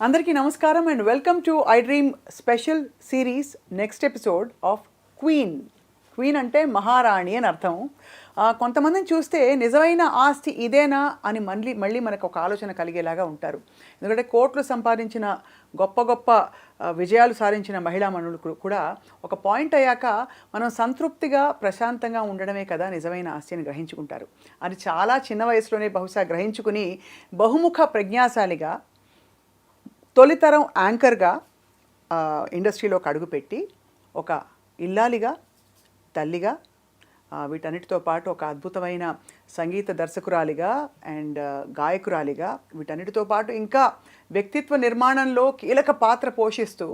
అందరికీ నమస్కారం and welcome to I dream special series next episode of queen. Queen అంటే మహారాణి అని అర్థం. కొంతమందిని చూస్తే నిజమైన ఆస్తి ఇదేనా అని మళ్ళీ మనకు ఒక ఆలోచన కలిగేలాగా ఉంటారు. ఎందుకంటే కోట్లు సంపాదించిన గొప్ప గొప్ప విజయాలు సాధించిన మహిళా మనులు కూడా ఒక పాయింట్ అయ్యాక మనం సంతృప్తిగా ప్రశాంతంగా ఉండడమే కదా నిజమైన ఆస్తి అని గ్రహించుకుంటారు. అది చాలా చిన్న వయసులోనే బహుశా గ్రహించుకుని బహుముఖ ప్రజ్ఞాశాలిగా తొలితరం యాంకర్గా ఇండస్ట్రీలోకి అడుగుపెట్టి ఒక ఇల్లాలిగా, తల్లిగా, వీటన్నిటితో పాటు ఒక అద్భుతమైన సంగీత దర్శకురాలిగా అండ్ గాయకురాలిగా, వీటన్నిటితో పాటు ఇంకా వ్యక్తిత్వ నిర్మాణంలో కీలక పాత్ర పోషిస్తూ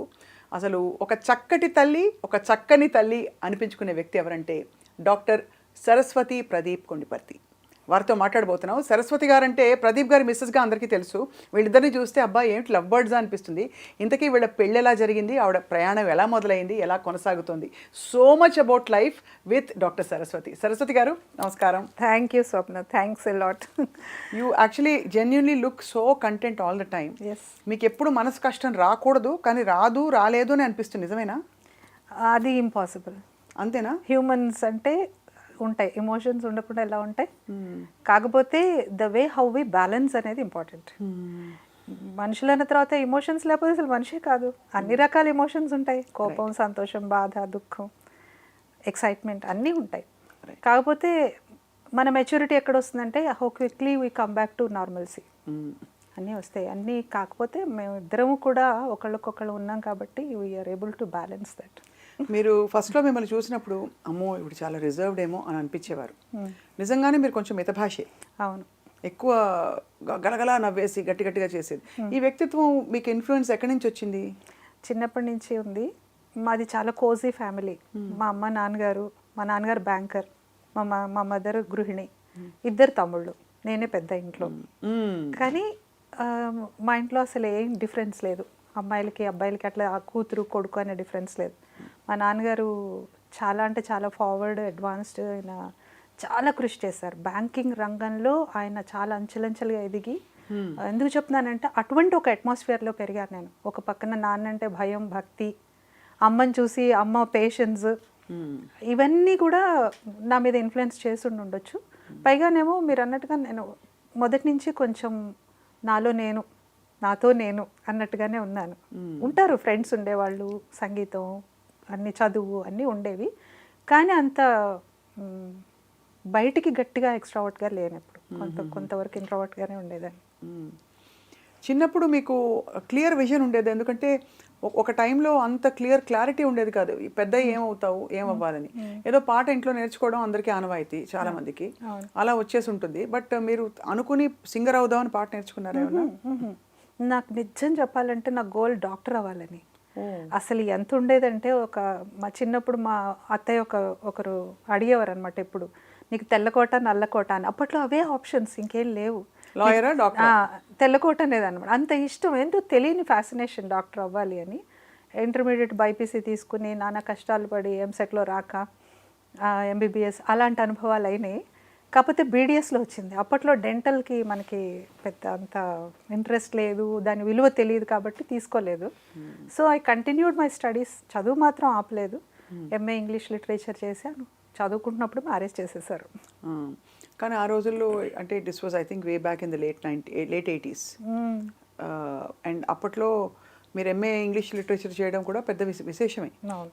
అసలు ఒక చక్కటి తల్లి, ఒక చక్కని తల్లి అనిపించుకునే వ్యక్తి ఎవరంటే డాక్టర్ సరస్వతి ప్రదీప్ కొండిపర్తి. వారితో మాట్లాడబోతున్నాం. సరస్వతి గారంటే ప్రదీప్ గారి మిస్సెస్గా అందరికీ తెలుసు. వీళ్ళిద్దరిని చూస్తే అబ్బా ఏమిటి లవ్ బర్డ్స్ అనిపిస్తుంది. ఇంతకీ వీళ్ళ పెళ్ళి ఎలా జరిగింది, ఆవిడ ప్రయాణం ఎలా మొదలైంది, ఎలా కొనసాగుతుంది, so much about life with doctor Saraswati. Saraswati గారు నమస్కారం. Thank you Swapna, thanks a lot. You actually genuinely look so content all the time. మీకు ఎప్పుడు మనసు కష్టం రాకూడదు, కానీ రాలేదు అని అనిపిస్తుంది. నిజమేనా? అది ఇంపాసిబుల్. అంతేనా? హ్యూమన్స్ అంటే ఉంటాయి, ఎమోషన్స్ ఉండకుండా ఎలా ఉంటాయి. కాకపోతే the way how we balance అనేది ఇంపార్టెంట్. మనుషులన్న తర్వాత ఎమోషన్స్ లేకపోతే అసలు మనిషే కాదు. అన్ని రకాల ఎమోషన్స్ ఉంటాయి. కోపం, సంతోషం, బాధ, దుఃఖం, ఎక్సైట్మెంట్ అన్నీ ఉంటాయి. కాకపోతే మన మెచ్యూరిటీ ఎక్కడ వస్తుందంటే how quickly we come back to normalcy. అన్నీ వస్తాయి. అన్నీ కాకపోతే మేము ఇద్దరము కూడా ఒకళ్ళకొకళ్ళు ఉన్నాం కాబట్టి we are able to balance that. మీరు ఫస్ట్లో మిమ్మల్ని చూసినప్పుడు అమ్మో ఇప్పుడు చాలా రిజర్వ్డ్ ఏమో అని అనిపించేవారు. నిజంగానే మీరు కొంచెం మితభాషే. అవును. ఎక్కువ గలగలా నవ్వేసి గట్టిగా చేసేది. ఈ వ్యక్తిత్వం మీకు ఇన్ఫ్లుయెన్స్ ఎక్కడి నుంచి వచ్చింది? చిన్నప్పటి నుంచి ఉంది. మాది చాలా కోజీ ఫ్యామిలీ. మా నాన్నగారు బ్యాంకర్, మా మదర్ గృహిణి, ఇద్దరు తమ్ముళ్ళు, నేనే పెద్ద ఇంట్లో. కానీ మా ఇంట్లో అసలు ఏం డిఫరెన్స్ లేదు. అమ్మాయిలకి అబ్బాయిలకి అట్లా కూతురు కొడుకు అనే డిఫరెన్స్ లేదు. మా నాన్నగారు చాలా అంటే చాలా ఫార్వర్డ్, అడ్వాన్స్డ్. ఆయన చాలా కృషి చేశారు బ్యాంకింగ్ రంగంలో. ఆయన చాలా అంచెలంచెలుగా ఎదిగి, ఎందుకు చెప్తున్నానంటే అటువంటి ఒక అట్మాస్ఫియర్లో పెరిగాను నేను. ఒక పక్కన నాన్న అంటే భయం, భక్తి, అమ్మని చూసి అమ్మ పేషెన్స్, ఇవన్నీ కూడా నా మీద ఇన్ఫ్లుయెన్స్ చేసి ఉండొచ్చు. పైగానేమో మీరు అన్నట్టుగా నేను మొదటి నుంచి కొంచెం నాతో నేను అన్నట్టుగానే ఉన్నాను. ఉంటారు ఫ్రెండ్స్ ఉండేవాళ్ళు, సంగీతం, అన్ని చదువు అన్నీ ఉండేవి. కానీ అంత బయటికి గట్టిగా ఎక్స్ట్రావర్ట్గా లేనప్పుడు, కొంతవరకు ఇంట్రావర్ట్గానే ఉండేదాన్ని. చిన్నప్పుడు మీకు క్లియర్ విజన్ ఉండేది? ఎందుకంటే ఒక టైంలో అంత క్లారిటీ ఉండేది కాదు. పెద్ద ఏమవుతావు, ఏమవ్వాలని. ఏదో పాట ఇంట్లో నేర్చుకోవడం అందరికీ ఆనవాయితీ, చాలా మందికి అలా వచ్చేసి ఉంటుంది. బట్ మీరు అనుకుని సింగర్ అవుదామని పాట నేర్చుకున్నారా ఏమన్నా? నాకు నిజం చెప్పాలంటే నా గోల్ డాక్టర్ అవ్వాలని. అసలు ఎంత ఉండేదంటే మా చిన్నప్పుడు మా అత్తయ్య ఒకరు అడిగేవారు అనమాట, ఎప్పుడు నీకు తెల్లకోట నల్లకోట అని. అప్పట్లో అవే ఆప్షన్స్, ఇంకేం లేవు. లాయరా, డాక్టర్? తెల్లకోట అనేది అనమాట. అంత ఇష్టం, ఎందుకు తెలియని ఫ్యాసినేషన్ డాక్టర్ అవ్వాలి అని. ఇంటర్మీడియట్ బైపీసీ తీసుకుని నానా కష్టాలు పడి ఎంసెట్లో రాక ఎంబీబీఎస్ అలాంటి అనుభవాలు అయినాయి. కాకపోతే బీడిఎస్లో వచ్చింది. అప్పట్లో డెంటల్కి మనకి పెద్ద అంత ఇంట్రెస్ట్ లేదు, దాని విలువ తెలియదు కాబట్టి తీసుకోలేదు. So I continued my studies. చదువు మాత్రం ఆపలేదు. ఎంఏ ఇంగ్లీష్ లిటరేచర్ చేశాను. చదువుకుంటున్నప్పుడు మ్యారేజ్ చేసేసారు. కానీ ఆ రోజుల్లో అంటే this was I think way back in the late 80s. And అప్పట్లో మీరు ఎంఏ ఇంగ్లీష్ లిటరేచర్ చేయడం కూడా పెద్ద విశేషమే.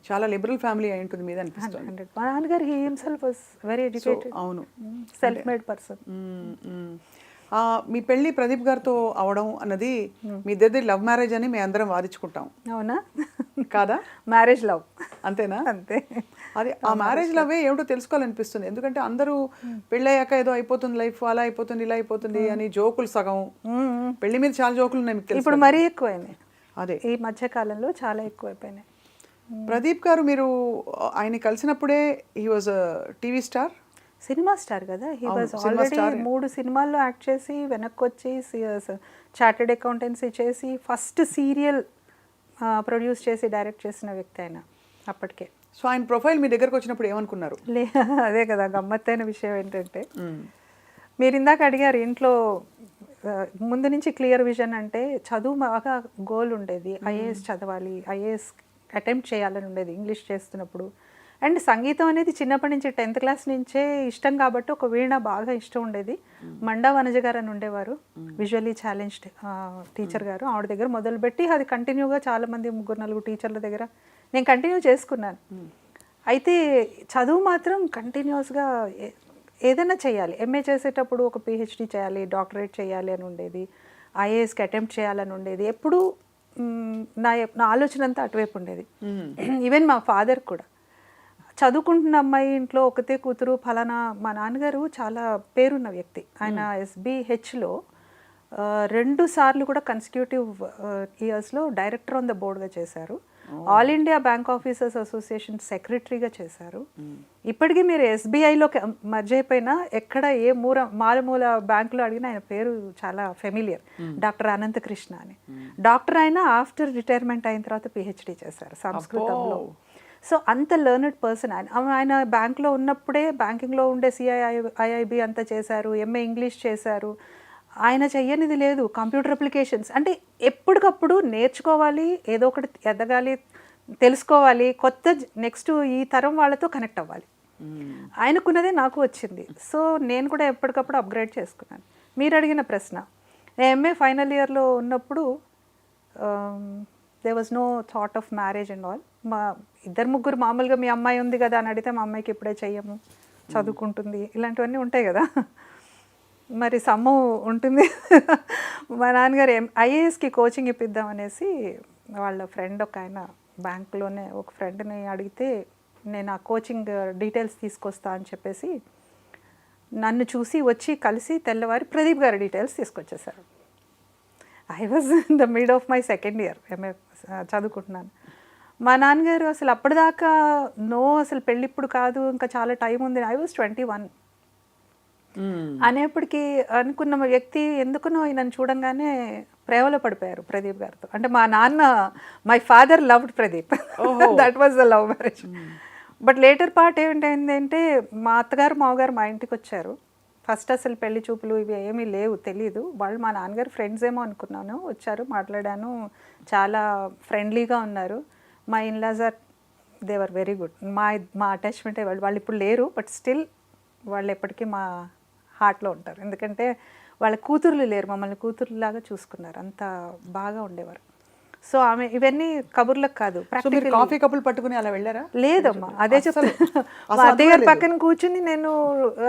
చాలా లిబరల్ ఫ్యామిలీ అయి ఉంటుంది మీద అనిపిస్తుంది. మా నాన్నగారు హిమ్సెల్ఫ్ వాస్ వెరీ ఎడ్యుకేటెడ్. అవును, సెల్ఫ్ మేడ్ పర్సన్. మీ పెళ్ళి ప్రదీప్ గారితో అవడం అన్నది మీ ఇద్దరిది లవ్ మ్యారేజ్ అని మేము అందరం వాదించుకుంటాం. అవునా? కాదా? Marriage love. అంతేనా? అంతే. అది ఆ మ్యారేజ్ లవే ఏమిటో తెలుసుకోవాలనిపిస్తుంది. ఎందుకంటే అందరూ పెళ్ళయ్యాక ఏదో అయిపోతుంది లైఫ్, అలా అయిపోతుంది, ఇలా అయిపోతుంది అని జోకులు సగం. పెళ్లి మీద చాలా జోకులు ఉన్నాయి మీకు తెలుసు. ఇప్పుడు మరీ ఎక్కువైనాయి. అదే ఈ మధ్య కాలంలో చాలా ఎక్కువైపోయినాయి. ప్రదీప్ గారు మీరు ఆయన కలిసినప్పుడే he was TV star, cinema star కదా. హీ వాజ్ ఆల్రెడీ 3 సినిమాల్లో యాక్ట్ చేసి వెనక్కి వచ్చి చార్టెడ్ అకౌంటెన్సీ చేసి ఫస్ట్ సీరియల్ ప్రొడ్యూస్ చేసి డైరెక్ట్ చేసిన వ్యక్తి ఆయన అప్పటికే. సో ఆయన ప్రొఫైల్ మీ దగ్గరకు వచ్చినప్పుడు ఏమనుకున్నారు? అదే కదా గమ్మత్తైన విషయం ఏంటంటే, మీరు ఇందాక అడిగారు ఇంట్లో ముందు నుంచి క్లియర్ విజన్ అంటే చదువు బాగా గోల్ ఉండేది. ఐఏఎస్ చదవాలి, ఐఏఎస్ అటెంప్ట్ చేయాలని ఉండేది ఇంగ్లీష్ చేస్తున్నప్పుడు. అండ్ సంగీతం అనేది చిన్నప్పటి నుంచి 10th క్లాస్ నుంచే ఇష్టం కాబట్టి ఒక వీణ బాగా ఇష్టం ఉండేది. మండా వనజ గారు అని ఉండేవారు, విజువల్లీ ఛాలెంజ్డ్ టీచర్ గారు. ఆవిడ దగ్గర మొదలుపెట్టి అది కంటిన్యూగా చాలామంది 3-4 టీచర్ల దగ్గర నేను కంటిన్యూ చేసుకున్నాను. అయితే చదువు మాత్రం కంటిన్యూస్గా ఏదైనా చేయాలి. ఎంఏ చేసేటప్పుడు ఒక పిహెచ్డి చేయాలి, డాక్టరేట్ చేయాలి అని ఉండేది, ఐఏఎస్కి అటెంప్ట్ చేయాలని ఉండేది. ఎప్పుడూ నా ఆలోచన అంతా అటువైపు ఉండేది. ఈవెన్ మా ఫాదర్ కూడా చదువుకుంటున్న అమ్మాయి ఇంట్లో ఒకతే కూతురు ఫలానా. మా నాన్నగారు చాలా పేరున్న వ్యక్తి. ఆయన SBHలో 2 సార్లు కూడా కన్సిక్యూటివ్ ఇయర్స్లో డైరెక్టర్ ఆన్ ద బోర్డ్గా చేశారు. All India bank officers association సెక్రటరీగా చేశారు. ఇప్పటికీ మీరు SBIలో మర్జ్ అయిపోయినా ఎక్కడ ఏ మారుమూల బ్యాంకులో అడిగినా ఆయన పేరు చాలా ఫెమిలియర్. డాక్టర్ అనంతకృష్ణ అని. డాక్టర్ అయినా ఆఫ్టర్ రిటైర్మెంట్ అయిన తర్వాత PhD చేశారు సంస్కృతంలో. సో అంత లెర్నెడ్ పర్సన్ ఆయన బ్యాంక్లో ఉన్నప్పుడే బ్యాంకింగ్లో ఉండే CIIB అంతా చేశారు, MA ఇంగ్లీష్ చేశారు. ఆయన చెయ్యనిది లేదు. కంప్యూటర్ అప్లికేషన్స్ అంటే ఎప్పటికప్పుడు నేర్చుకోవాలి, ఏదో ఒకటి ఎదగాలి, తెలుసుకోవాలి, కొత్త నెక్స్ట్ ఈ తరం వాళ్ళతో కనెక్ట్ అవ్వాలి. ఆయనకున్నదే నాకు వచ్చింది. సో నేను కూడా ఎప్పటికప్పుడు అప్గ్రేడ్ చేసుకున్నాను. మీరు అడిగిన ప్రశ్న, నేను MA ఫైనల్ ఇయర్లో ఉన్నప్పుడు there was no thought of marriage and all. మా 2-3 మామూలుగా మీ అమ్మాయి ఉంది కదా అని అడిగితే మా అమ్మాయికి ఇప్పుడే చెయ్యము, చదువుకుంటుంది, ఇలాంటివన్నీ ఉంటాయి కదా. మరి సమ్ము ఉంటుంది. మా నాన్నగారు ఐఏఎస్కి కోచింగ్ ఇప్పిద్దాం అనేసి వాళ్ళ ఫ్రెండ్ ఒక ఆయన బ్యాంకులోనే ఒక ఫ్రెండ్ని అడిగితే నేను ఆ కోచింగ్ డీటెయిల్స్ తీసుకొస్తా అని చెప్పేసి నన్ను చూసి వచ్చి కలిసి తెల్లవారి ప్రదీప్ గారి డీటెయిల్స్ తీసుకొచ్చేసారు. I was in the mid of my second year MA చదువుకుంటున్నాను. మా నాన్నగారు అసలు అప్పటిదాకా అసలు పెళ్ళి ఇప్పుడు కాదు, ఇంకా చాలా టైం ఉంది. ఐ వాజ్ 21 అనేప్పటికీ అనుకున్న వ్యక్తి ఎందుకునో నన్ను చూడంగానే ప్రేమలో పడిపోయారు ప్రదీప్ గారితో. అంటే మా నాన్న, my father loved Pradeep, that was the love marriage. But later part ఏంటంటే మా అత్తగారు మామగారు మా ఇంటికి వచ్చారు. ఫస్ట్ అసలు పెళ్లి చూపులు ఇవి ఏమీ లేవు, తెలీదు. వాళ్ళు మా నాన్నగారు ఫ్రెండ్స్ ఏమో అనుకున్నాను. వచ్చారు, మాట్లాడాను, చాలా ఫ్రెండ్లీగా ఉన్నారు. మా in-laws are they were very good. మా అటాచ్మెంట్ వాళ్ళు ఇప్పుడు లేరు, బట్ స్టిల్ వాళ్ళు ఎప్పటికీ మా హార్ట్లో ఉంటారు. ఎందుకంటే వాళ్ళ కూతుర్లు లేరు, మమ్మల్ని కూతుర్లాగా చూసుకున్నారు, అంత బాగా ఉండేవారు. సో ఆమె ఇవన్నీ కబుర్లకు కాదు, కాఫీ కప్పులు పట్టుకుని అలా వెళ్ళారా? లేదమ్మా, అదే చెప్తాను. మా అత్తయ్య గారి పక్కన కూర్చుని నేను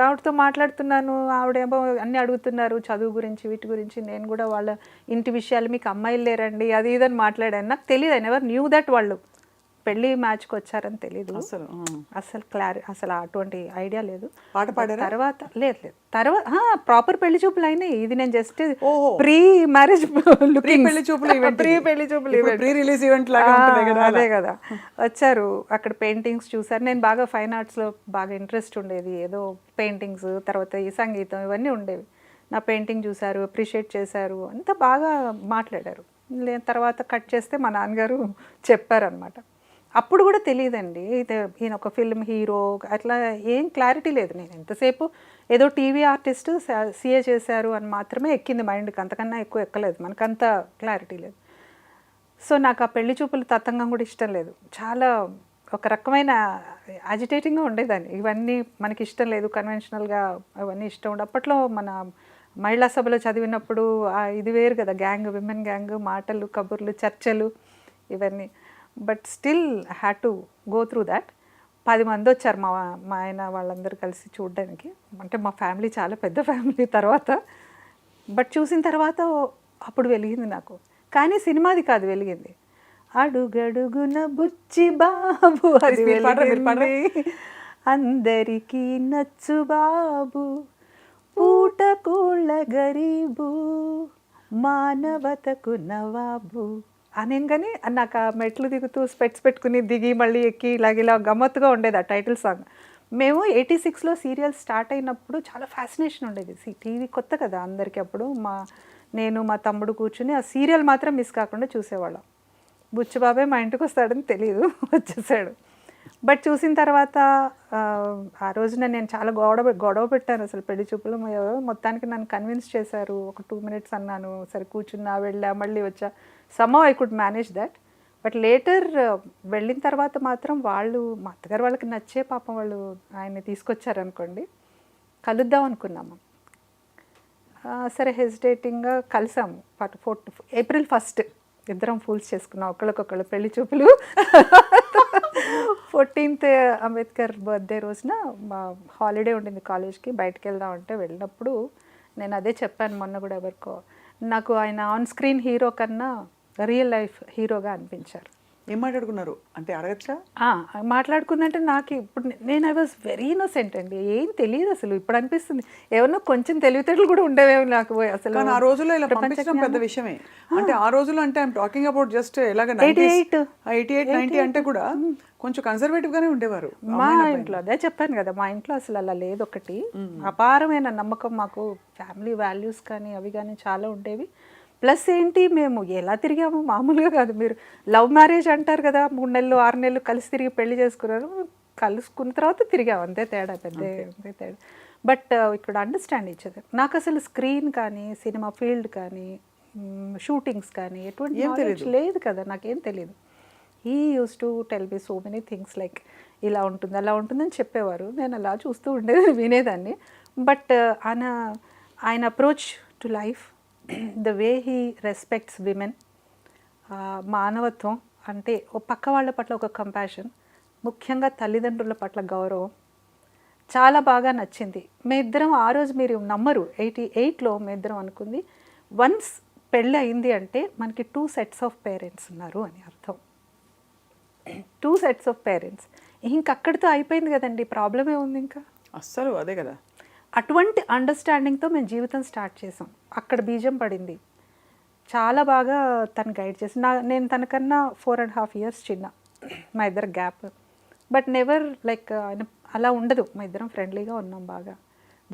ఆవిడతో మాట్లాడుతున్నాను, ఆవిడేమో అన్నీ అడుగుతున్నారు చదువు గురించి, వీటి గురించి. నేను కూడా వాళ్ళ ఇంటి విషయాలు, మీకు అమ్మాయిలు లేరండి, అది ఇదని మాట్లాడాను. నాకు తెలియదు, ఐ నెవర్ న్యూ దట్ వాళ్ళు పెళ్ళి మ్యాచ్కి వచ్చారని తెలీదు అసలు అటువంటి ఐడియా లేదు. పాట పాడారా? తర్వాత లేదు తర్వాత ప్రాపర్ పెళ్లి చూపులు అయినాయి. ఇది నేను జస్ట్ ప్రీ మ్యారేజ్ పెళ్లి చూపులు ప్రీ రిలీజ్ ఈవెంట్ లాగా అదే కదా. వచ్చారు, అక్కడ పెయింటింగ్స్ చూసారు. నేను బాగా ఫైన్ ఆర్ట్స్లో బాగా ఇంట్రెస్ట్ ఉండేది, ఏదో పెయింటింగ్స్, తర్వాత ఈ సంగీతం ఇవన్నీ ఉండేవి. నా పెయింటింగ్ చూసారు, అప్రిషియేట్ చేశారు, అంతా బాగా మాట్లాడారు. తర్వాత కట్ చేస్తే మా నాన్నగారు చెప్పారనమాట. అప్పుడు కూడా తెలియదండి ఈయన ఒక ఫిల్మ్ హీరో, అట్లా ఏం క్లారిటీ లేదు. నేను ఎంతసేపు ఏదో టీవీ ఆర్టిస్ట్, CA చేశారు అని మాత్రమే ఎక్కింది మైండ్కి, అంతకన్నా ఎక్కువ ఎక్కలేదు, మనకంత క్లారిటీ లేదు. సో నాకు ఆ పెళ్లి చూపులు తతంగం కూడా ఇష్టం లేదు. చాలా ఒక రకమైన అజిటేటింగ్గా ఉండేదాన్ని. ఇవన్నీ మనకి ఇష్టం లేదు, కన్వెన్షనల్గా అవన్నీ ఇష్టం ఉండే. అప్పట్లో మన మహిళా సభలో చదివినప్పుడు ఇది వేరు కదా, గ్యాంగ్, విమెన్ గ్యాంగ్, మాటలు, కబుర్లు, చర్చలు, ఇవన్నీ. But still had to go through that. 10 మంది వచ్చారు మా ఆయన వాళ్ళందరూ కలిసి చూడడానికి. అంటే మా ఫ్యామిలీ చాలా పెద్ద ఫ్యామిలీ తర్వాత. బట్ చూసిన తర్వాత అప్పుడు వెలిగింది నాకు. కానీ సినిమాది కాదు వెలిగింది, అడుగడుగున బుచ్చి బాబు, అది వెలిగింది. అందరికీ నచ్చు బాబు, పూటకూళ్ళ గరీబు, మానవతకు నవాబు అనగానే నాకు ఆ మెట్లు దిగుతూ స్పెట్స్ పెట్టుకుని దిగి మళ్ళీ ఎక్కి ఇలా గమ్మత్తుగా ఉండేది ఆ టైటిల్ సాంగ్. మేము 86లో సీరియల్ స్టార్ట్ అయినప్పుడు చాలా ఫ్యాసినేషన్ ఉండేది. టీవీ కొత్త కదా అందరికీ. అప్పుడు నేను మా తమ్ముడు కూర్చుని ఆ సీరియల్ మాత్రం మిస్ కాకుండా చూసేవాళ్ళం. బుచ్చిబాబాయ్ మా ఇంటికి వస్తాడని తెలియదు, వచ్చేసాడు. బట్ చూసిన తర్వాత ఆ రోజున నేను చాలా గొడవ పెట్టాను అసలు పెళ్లి చూపులు. మొత్తానికి నన్ను కన్విన్స్ చేశారు. ఒక 2 minutes అన్నాను, సరే కూర్చున్నా, వెళ్ళా, మళ్ళీ వచ్చా. Somehow I could manage that. But later వెళ్ళిన తర్వాత మాత్రం వాళ్ళు, మా అత్తగారు వాళ్ళకి నచ్చే పాపం వాళ్ళు ఆయన్ని తీసుకొచ్చారనుకోండి. కలుద్దాం అనుకున్నాము. సరే హెసిటేటింగ్గా కలిసాము. April 1st ఇద్దరం ఫూల్స్ చేసుకున్నాం ఒకళ్ళకొకళ్ళు పెళ్లి చూపులు. 14th అంబేద్కర్ బర్త్డే రోజున మా హాలిడే ఉండింది కాలేజ్కి, బయటకు వెళ్దాం అంటే వెళ్ళినప్పుడు నేను అదే చెప్పాను మొన్న కూడా ఎవరికో, నాకు ఆయన ఆన్ స్క్రీన్ హీరో కన్నా రియల్ లైఫ్ హీరోగా అనిపించారు. ఏం మాట్లాడుకున్నారు అంటే అడగచ్చా? మాట్లాడుకుందంటే నాకు ఇప్పుడు నేను ఐ వాజ్ వెరీ ఇన్నోసెంట్ అండి, ఏం తెలియదు అసలు. ఇప్పుడు అనిపిస్తుంది ఏమన్నా కొంచెం తెలివితేటలు కూడా ఉండేవేమో నాకు అసలు. కానీ ఆ రోజుల్లో ఇలా పంపించడం పెద్ద విషయమే. అంటే ఆ రోజుల్లో అంటే ఐఎమ్ టాకింగ్ అబౌట్ జస్ట్ ఎలాగ 88, 90 అంటే కూడా కొంచెం కన్సర్వేటివ్ గానే ఉండేవారు. మా ఇంట్లో అదే చెప్పాను కదా, మా ఇంట్లో అసలు అలా లేదు. ఒకటి అపారమైన నమ్మకం మాకు, ఫ్యామిలీ వాల్యూస్ కానీ అవి కానీ చాలా ఉండేవి. ప్లస్ ఏంటి, మేము ఎలా తిరిగాము మామూలుగా కాదు. మీరు లవ్ మ్యారేజ్ అంటారు కదా, 3 నెలలు 6 నెలలు కలిసి తిరిగి పెళ్లి చేసుకున్నారు, కలుసుకున్న తర్వాత తిరిగాము, అంతే తేడా, అంతే తేడా. బట్ ఇక్కడ అండర్స్టాండ్ ఇచ్చేది. నాకు అసలు స్క్రీన్ కానీ సినిమా ఫీల్డ్ కానీ షూటింగ్స్ కానీ ఎటువంటి నాలెడ్జ్ లేదు కదా, నాకేం తెలియదు. He use to tell me so many things like ఇలా ఉంటుంది అలా ఉంటుందని చెప్పేవారు. నేను అలా చూస్తూ ఉండేది, వినేదాన్ని. బట్ ఆయన approach to life, the way he respects women, మానవత్వం అంటే పక్క వాళ్ళ పట్ల ఒక కంపాషన్, ముఖ్యంగా తల్లిదండ్రుల పట్ల గౌరవం చాలా బాగా నచ్చింది. మేమిద్దరం ఆ రోజు, మీరు నమ్మరు, 88లో మేమిద్దరం అనుకుంది, వన్స్ పెళ్ళి అయింది అంటే మనకి 2 sets ఆఫ్ పేరెంట్స్ ఉన్నారు అని అర్థం. 2 sets ఆఫ్ పేరెంట్స్. ఇంకక్కడితో అయిపోయింది కదండి, ప్రాబ్లమే ఉంది ఇంకా అస్సలు. అదే కదా, అటువంటి అండర్స్టాండింగ్తో మేము జీవితం స్టార్ట్ చేసాం. అక్కడ బీజం పడింది. చాలా బాగా తను గైడ్ చేసి, నేను తనకన్నా 4.5 years చిన్న, మా ఇద్దరు గ్యాప్. బట్ నెవర్ లైక్ అలా ఉండదు, మా ఇద్దరం ఫ్రెండ్లీగా ఉన్నాం బాగా.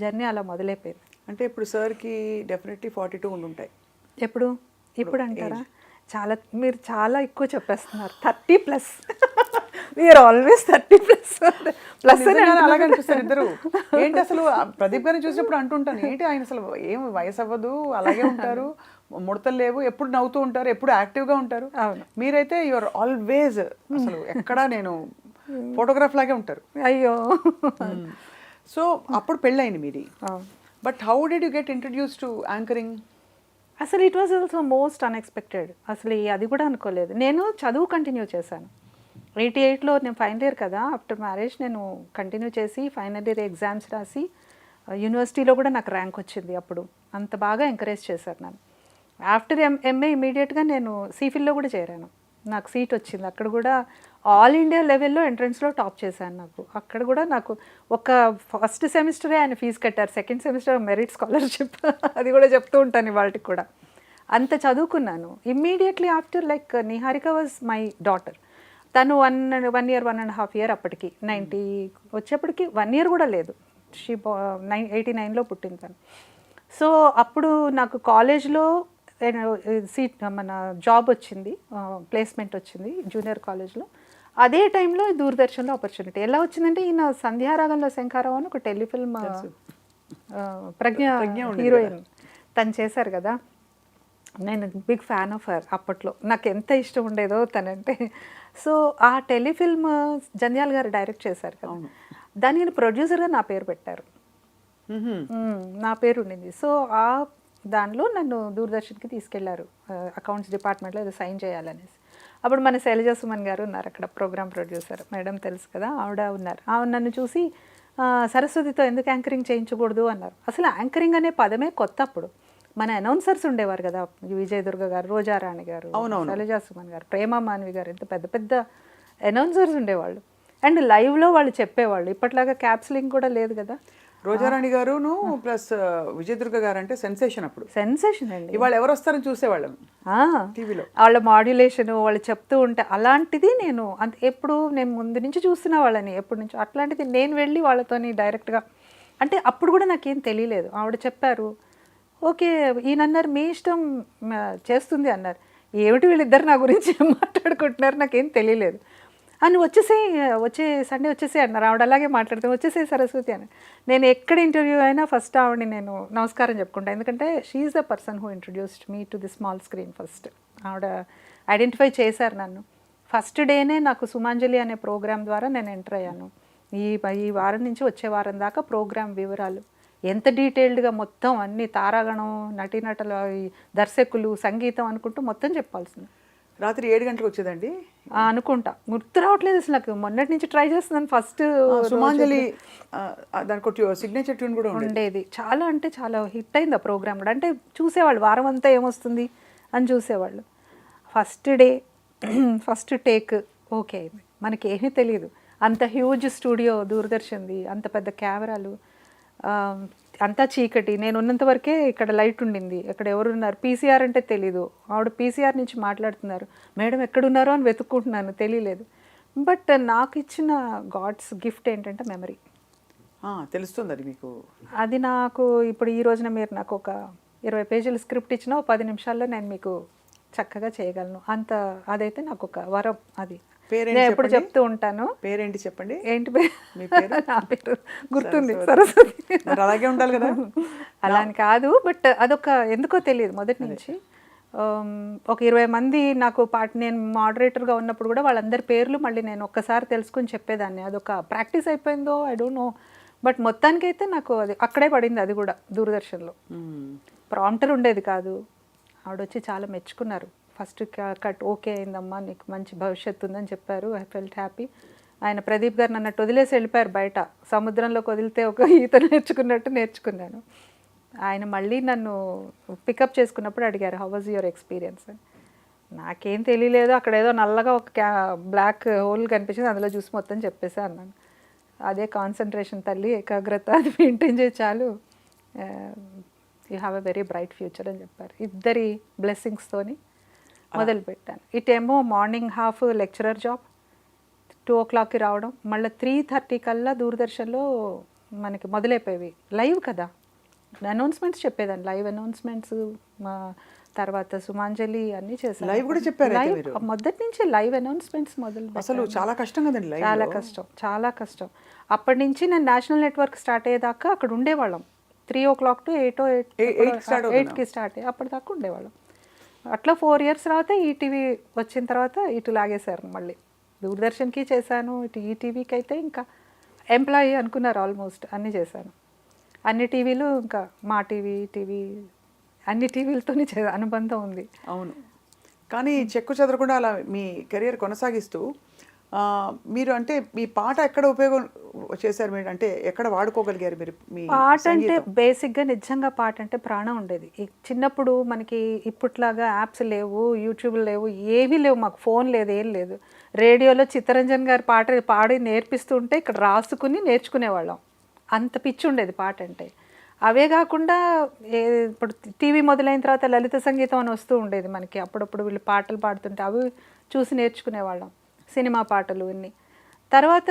జర్నీ అలా మొదలైపోయింది. అంటే ఇప్పుడు సార్కి డెఫినెట్లీ 42 ఉండుంటాయి. ఇప్పుడు అంటారా? మీరు చాలా ఎక్కువ చెప్పేస్తున్నారు. 30+. We are always 30+. అలాగే అనిపిస్తారు ఇద్దరు. ఏంటి అసలు ప్రదీప్ గారిని చూసినప్పుడు అంటుంటాను, ఏంటి ఆయన అసలు ఏం వయసు అవ్వదు, అలాగే ఉంటారు, ముడతలు లేవు, ఎప్పుడు నవ్వుతూ ఉంటారు, ఎప్పుడు యాక్టివ్గా ఉంటారు. మీరైతే యువర్ ఆల్వేజ్ అసలు ఎక్కడా నేను ఫోటోగ్రాఫ్ లాగే ఉంటారు. అయ్యో. సో అప్పుడు పెళ్ళయింది మీది. But how did you get introduce to anchoring? అసలు it was also most unexpected. అసలు అది కూడా అనుకోలేదు. నేను చదువు కంటిన్యూ చేశాను. 88లో నేను ఫైనల్ ఇయర్ కదా, ఆఫ్టర్ మ్యారేజ్ నేను కంటిన్యూ చేసి ఫైనల్ ఇయర్ ఎగ్జామ్స్ రాసి యూనివర్సిటీలో కూడా నాకు ర్యాంక్ వచ్చింది. అప్పుడు అంత బాగా ఎంకరేజ్ చేశారు నన్ను. ఆఫ్టర్ ఎంఏ ఇమీడియట్గా నేను సిఫిల్లో కూడా చేరాను. నాకు సీట్ వచ్చింది. అక్కడ కూడా ఆల్ ఇండియా లెవెల్లో ఎంట్రన్స్లో టాప్ చేశాను. అక్కడ కూడా నాకు ఒక ఫస్ట్ సెమిస్టరే ఆయన ఫీజు కట్టారు, సెకండ్ సెమిస్టర్ మెరిట్ స్కాలర్షిప్. అది కూడా చెప్తూ ఉంటాను వాటికి కూడా. అంత చదువుకున్నాను. Immediately after like Niharika was my daughter. తను 1 year 1.5 year అప్పటికి 90 వచ్చేప్పటికి 1 year కూడా లేదు. 89లో పుట్టింది తను. సో అప్పుడు నాకు కాలేజ్లో సీట్, మన జాబ్ వచ్చింది, ప్లేస్మెంట్ వచ్చింది జూనియర్ కాలేజ్లో. అదే టైంలో దూరదర్శన్లో ఆపర్చునిటీ ఎలా వచ్చిందంటే, ఈయన సంధ్యారాగంలో శంఖారావు అని ఒక టెలిఫిల్మ్ ప్రజ్ఞ హీరోయిన్ తను చేశారు కదా. నేను బిగ్ ఫ్యాన్ ఆఫ్ హర్. అప్పట్లో నాకు ఎంత ఇష్టం ఉండేదో తనంటే. సో ఆ టెలిఫిల్మ్ జంధ్యాల గారు డైరెక్ట్ చేశారు కదా, దానికి ప్రొడ్యూసర్గా నా పేరు పెట్టారు. నా పేరు ఉండింది. సో ఆ దానిలో నన్ను దూరదర్శన్కి తీసుకెళ్లారు, అకౌంట్స్ డిపార్ట్మెంట్లో ఏదో సైన్ చేయాలనేసి. అప్పుడు మన శైలజా సుమన్ గారు ఉన్నారు అక్కడ, ప్రోగ్రామ్ ప్రొడ్యూసర్ మేడం, తెలుసు కదా, ఆవిడ ఉన్నారు. ఆవిడ నన్ను చూసి సరస్వతితో ఎందుకు యాంకరింగ్ చేయించకూడదు అన్నారు. అసలు యాంకరింగ్ అనే పదమే కొత్త. అప్పుడు మన అనౌన్సర్స్ ఉండేవారు కదా, విజయదుర్గ గారు, రోజారాణి గారు, శైలజా సుమన్ గారు, ప్రేమ మాన్వి గారు, ఇంత పెద్ద పెద్ద అనౌన్సర్స్ ఉండేవాళ్ళు. అండ్ లైవ్లో వాళ్ళు చెప్పేవాళ్ళు. ఇప్పట్లాగా క్యాప్స్లింగ్ కూడా లేదు కదా. రోజారాణి గారును ప్లస్ విజయదుర్గ గారు అంటే సెన్సేషన్. అప్పుడు సెన్సేషన్ అండి. ఇవాళ ఎవరు వస్తారని చూసేవాళ్ళం టీవీలో. వాళ్ళ మాడ్యులేషన్ వాళ్ళు చెప్తూ ఉంటే, అలాంటిది నేను ఎప్పుడు నేను ముందు నుంచి చూస్తున్న వాళ్ళని, ఎప్పటి నుంచో. అట్లాంటిది నేను వెళ్ళి వాళ్ళతోని డైరెక్ట్గా, అంటే అప్పుడు కూడా నాకేం తెలియలేదు. ఆవిడ చెప్పారు, ఓకే ఈయన అన్నారు, మీ ఇష్టం చేస్తుంది అన్నారు. ఏమిటి వీళ్ళిద్దరు నా గురించి మాట్లాడుకుంటున్నారు, నాకేం తెలియలేదు. అని వచ్చే సండే వచ్చేసే అన్నారు. ఆవిడ అలాగే మాట్లాడితే వచ్చేసే సరస్వతి అని. నేను ఎక్కడ ఇంటర్వ్యూ అయినా ఫస్ట్ ఆవిడని నేను నమస్కారం చెప్పుకుంటాను. ఎందుకంటే she is the person who introduced me to the small screen first. ఆవిడ ఐడెంటిఫై చేశారు నన్ను. ఫస్ట్ డేనే నాకు సుమాంజలి అనే ప్రోగ్రామ్ ద్వారా నేను ఎంటర్ అయ్యాను. ఈ వారం నుంచి వచ్చే వారం దాకా ప్రోగ్రామ్ వివరాలు ఎంత డీటెయిల్డ్గా మొత్తం అన్ని తారాగణం, నటీనటుల, దర్శకులు, సంగీతం అనుకుంటూ మొత్తం చెప్పాల్సింది. రాత్రి 7 గంటలకు వచ్చేదండి అనుకుంటా, గుర్తు రావట్లేదు అసలు నాకు. మొన్నటి నుంచి ట్రై చేస్తున్నాను. ఫస్ట్ సుమాంజలి దానికి సిగ్నేచర్ ట్యూన్ కూడా ఉండేది. చాలా అంటే చాలా హిట్ అయింది ఆ ప్రోగ్రామ్ కూడా. అంటే చూసేవాళ్ళు వారం అంతా ఏమొస్తుంది అని చూసేవాళ్ళు. First day first take okay అయింది. మనకి ఏమీ తెలియదు. అంత హ్యూజ్ స్టూడియో దూరదర్శన్ది, అంత పెద్ద కెమెరాలు, అంతా చీకటి. నేను ఉన్నంత వరకే ఇక్కడ లైట్ ఉండింది. అక్కడ ఎవరున్నారు పీసీఆర్ అంటే తెలీదు. ఆవిడ పీసీఆర్ నుంచి మాట్లాడుతున్నారు. మేడం ఎక్కడున్నారో అని వెతుక్కుంటున్నాను, తెలియలేదు. బట్ నాకు ఇచ్చిన గాడ్స్ గిఫ్ట్ ఏంటంటే మెమరీ. తెలుస్తుంది అది మీకు. అది నాకు ఇప్పుడు ఈ రోజున మీరు నాకు ఒక 20 పేజీల స్క్రిప్ట్ ఇచ్చినా 10 నిమిషాల్లో నేను మీకు చక్కగా చేయగలను. అంత అదైతే నాకు ఒక వరం. అది నేను ఎప్పుడు చెప్తూ ఉంటాను. పేరేంటి చెప్పండి. ఏంటి పేరు? మీ పేరు? నా పేరు గుర్తుంది, సరస్వతి. అలాగే ఉండాలి కదా. అలా అని కాదు, బట్ అదొక ఎందుకో తెలియదు మొదటి నుంచి. ఒక 20 మంది నాకు నేను మోడరేటర్గా ఉన్నప్పుడు కూడా వాళ్ళందరి పేర్లు మళ్ళీ నేను ఒక్కసారి తెలుసుకుని చెప్పేదాన్ని. అదొక ప్రాక్టీస్ అయిపోయిందో ఐ డోంట్ నో. బట్ మొత్తానికైతే నాకు అది అక్కడే పడింది. అది కూడా దూరదర్శన్లో ప్రాంప్టర్ ఉండేది కాదు. ఆవిడొచ్చి చాలా మెచ్చుకున్నారు. ఫస్ట్ కట్ ఓకే అయిందమ్మా, నీకు మంచి భవిష్యత్తు ఉందని చెప్పారు. I felt happy. ఆయన ప్రదీప్ గారు నన్ను వదిలేసి వెళ్ళిపోయారు బయట. సముద్రంలోకి వదిలితే ఒక ఈత నేర్చుకున్నట్టు నేర్చుకున్నాను. ఆయన మళ్ళీ నన్ను పికప్ చేసుకున్నప్పుడు అడిగారు, హౌ వాజ్ యువర్ ఎక్స్పీరియన్స్ అని. నాకేం తెలియలేదు. అక్కడ ఏదో నల్లగా ఒక బ్లాక్ హోల్ కనిపించింది, అందులో చూసి మొత్తం చెప్పేసా అన్నాను. అదే కాన్సన్ట్రేషన్ తల్లి, ఏకాగ్రత, అది మెయింటైన్ చేసి చాలు, you have a very bright future అని చెప్పారు. ఇద్దరి బ్లెస్సింగ్స్తోని మొదలుపెట్టాను. ఇటేమో మార్నింగ్ హాఫ్ లెక్చరర్ జాబ్, 2 o'clockకి రావడం, మళ్ళీ 3:30 కల్లా దూరదర్శన్లో మనకి మొదలైపోయేవి. లైవ్ కదా, అనౌన్స్మెంట్స్ చెప్పేదాన్ని. లైవ్ అనౌన్స్మెంట్స్, తర్వాత సుమాంజలి అన్నీ చేశాను. లైవ్ కూడా చెప్పారు మొదటి నుంచి లైవ్ అనౌన్స్మెంట్స్ మొదలు. అసలు చాలా కష్టం కదండి. చాలా కష్టం, చాలా కష్టం. అప్పటి నుంచి నేను నేషనల్ నెట్వర్క్ స్టార్ట్ అయ్యేదాకా అక్కడ ఉండేవాళ్ళం. 3 o'clock to 8కి స్టార్ట్ అయ్యి అప్పటిదాకా ఉండేవాళ్ళం. అట్లా 4 years తర్వాత ఈటీవీ వచ్చిన తర్వాత ఇటు లాగేశారు. మళ్ళీ దూరదర్శన్కి చేశాను, ఇటు ఈటీవీకి అయితే ఇంకా ఎంప్లాయీ అనుకున్నారు. ఆల్మోస్ట్ అన్నీ చేశాను. అన్ని టీవీలు, ఇంకా మా టీవీ అన్ని టీవీలతో అనుబంధం ఉంది. అవును. కానీ చెక్కు చెదరకుండా అలా మీ కెరియర్ కొనసాగిస్తూ మీరు అంటే మీ పాట ఎక్కడ ఉపయోగం చేశారు మీరు? అంటే ఎక్కడ వాడుకోగలిగారు మీరు మీ పాట? అంటే బేసిక్గా నిజంగా పాట అంటే ప్రాణం ఉండేది. చిన్నప్పుడు మనకి ఇప్పట్లాగా యాప్స్ లేవు, యూట్యూబ్ లేవు, ఏవీ లేవు. మాకు ఫోన్ లేదు, ఏం లేదు. రేడియోలో చిత్తరంజన్ గారి పాట పాడి నేర్పిస్తుంటే ఇక్కడ రాసుకుని నేర్చుకునేవాళ్ళం. అంత పిచ్చి ఉండేది పాట అంటే. అవే కాకుండా ఇప్పుడు టీవీ మొదలైన తర్వాత లలిత సంగీతం అని వస్తూ ఉండేది మనకి. అప్పుడప్పుడు వీళ్ళు పాటలు పాడుతుంటే అవి చూసి నేర్చుకునేవాళ్ళం. సినిమా పాటలు ఇన్ని. తర్వాత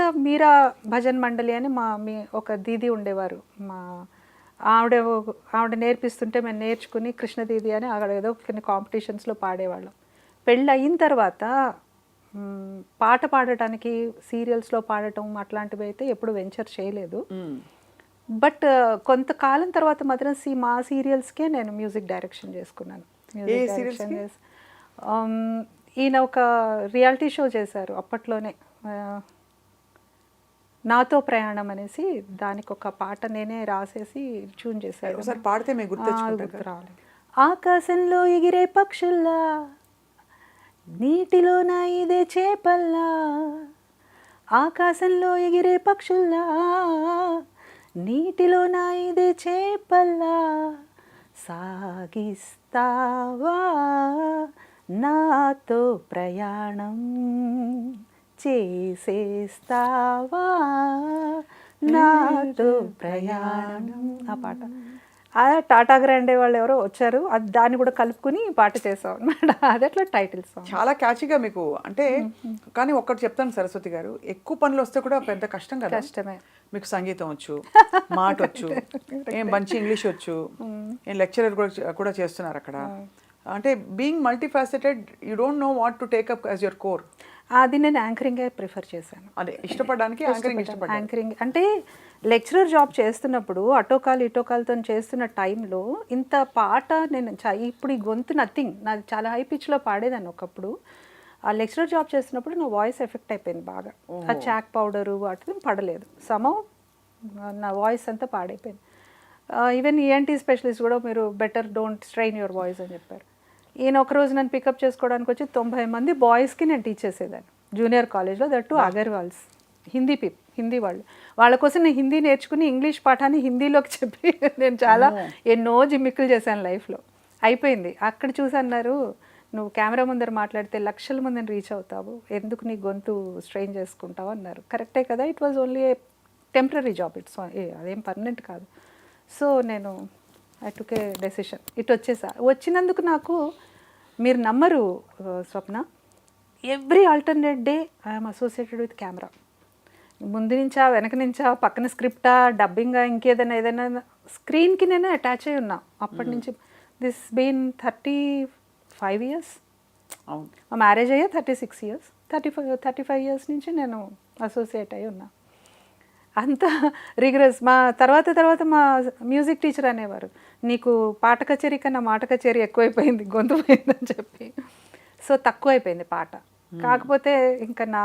భజన్ మండలి అని మీ ఒక దీది ఉండేవారు. ఆవిడ నేర్పిస్తుంటే మేము నేర్చుకుని కృష్ణ దీది అని అక్కడ ఏదో కొన్ని కాంపిటీషన్స్లో పాడేవాళ్ళం. పెళ్ళి అయిన తర్వాత పాట పాడటానికి సీరియల్స్లో పాడటం అట్లాంటివి అయితే ఎప్పుడు వెంచర్ చేయలేదు. బట్ కొంతకాలం తర్వాత మాత్రం మా సీరియల్స్కే నేను మ్యూజిక్ డైరెక్షన్ చేసుకున్నాను. ఈయన ఒక రియాలిటీ షో చేశారు అప్పట్లోనే, నాతో ప్రయాణం అనేసి. దానికి ఒక పాట నేనే రాసేసి ట్యూన్ చేశారు. ఒకసారి పాడితే మీకు గుర్తు రాలేదు. ఆకాశంలో ఎగిరే పక్షుల్లా, నీటిలో నా ఇదే చేపల్లా, ఆకాశంలో ఎగిరే పక్షుల్లా, నీటిలో నా ఇదే చేపల్లా, సాగిస్తావా నాతో ప్రయాణం, చేసేస్తావా నాతో ప్రయాణం. ఆ పాట టాటా గ్రాండే వాళ్ళు ఎవరో వచ్చారు, అది దాన్ని కూడా కలుపుకుని పాట చేసాం అనమాట. అది అట్లా టైటిల్ సాంగ్. చాలా క్యాచీగా మీకు అంటే. కానీ ఒక్కటి చెప్తాను సరస్వతి గారు, ఎక్కువ పనులు వస్తే కూడా పెద్ద కష్టం కదా. కష్టమే. మీకు సంగీతం వచ్చు, మాట వచ్చు, ఏం మంచి ఇంగ్లీష్ వచ్చు, ఏం లెక్చరర్ కూడా చేస్తున్నారు అక్కడ. అంటే being multifaceted, you don't know what to take up as your core. అది నేను యాంకరింగే ప్రిఫర్ చేశాను. అదే ఇష్టపడడానికి యాంకరింగ్ ఇష్టపడ్డారు. యాంకరింగ్ అంటే లెక్చరర్ జాబ్ చేస్తున్నప్పుడు అటోకాలతో చేస్తున్న టైంలో ఇంత పాట నేను ఇప్పుడు ఈ గొంతు నథింగ్, నాది చాలా హై పిచ్లో పాడేదాన్ని ఒకప్పుడు. ఆ లెక్చరర్ జాబ్ చేస్తున్నప్పుడు నా వాయిస్ ఎఫెక్ట్ అయిపోయింది బాగా. ఆ చాక్ పౌడరు వాటిని పడలేదు, నా వాయిస్ అంతా పాడైపోయింది. ఈవెన్ ఈఎన్టీ స్పెషలిస్ట్ కూడా మీరు better don't strain your voice అని చెప్పారు. ఈయన ఒకరోజు నన్ను పికప్ చేసుకోవడానికి వచ్చి 90 మంది బాయ్స్కి నేను టీచ్ చేసేదాన్ని జూనియర్ కాలేజ్లో, దట్టు అగర్వాల్స్, హిందీ వాళ్ళ కోసం నేను హిందీ నేర్చుకుని ఇంగ్లీష్ పాఠాన్ని హిందీలోకి చెప్పి నేను చాలా ఎన్నో జిమ్మిక్కులు చేశాను లైఫ్లో. అయిపోయింది. అక్కడ చూసి అన్నారు, నువ్వు కెమెరా ముందర మాట్లాడితే లక్షల మందిని రీచ్ అవుతావు, ఎందుకు నీ గొంతు స్ట్రెయిన్ చేసుకుంటావు అన్నారు. కరెక్టే కదా, it was only a temporary job, అదేం పర్మనెంట్ కాదు. సో నేను ఐ టుక్ ఏ డెసిషన్, వచ్చినందుకు నాకు మీరు నమ్మరు Swapna, every alternate day I'm associated with camera. ముందు నుంచా వెనక నుంచా పక్కన స్క్రిప్టా డబ్బింగా ఏదైనా స్క్రీన్కి నేను అటాచ్ అయి ఉన్నా అప్పటి నుంచి. This been 35 years. మా మ్యారేజ్ అయ్యే 36 years, 35 years నుంచి నేను అసోసియేట్ అయి ఉన్నా. అంత రిగరస్. మా తర్వాత మా మ్యూజిక్ టీచర్ అనేవారు, నీకు పాట కచేరీ కన్నా మాట కచేరీ ఎక్కువైపోయింది, గొంతు పోయిందని చెప్పి. సో తక్కువైపోయింది పాట. కాకపోతే ఇంకా నా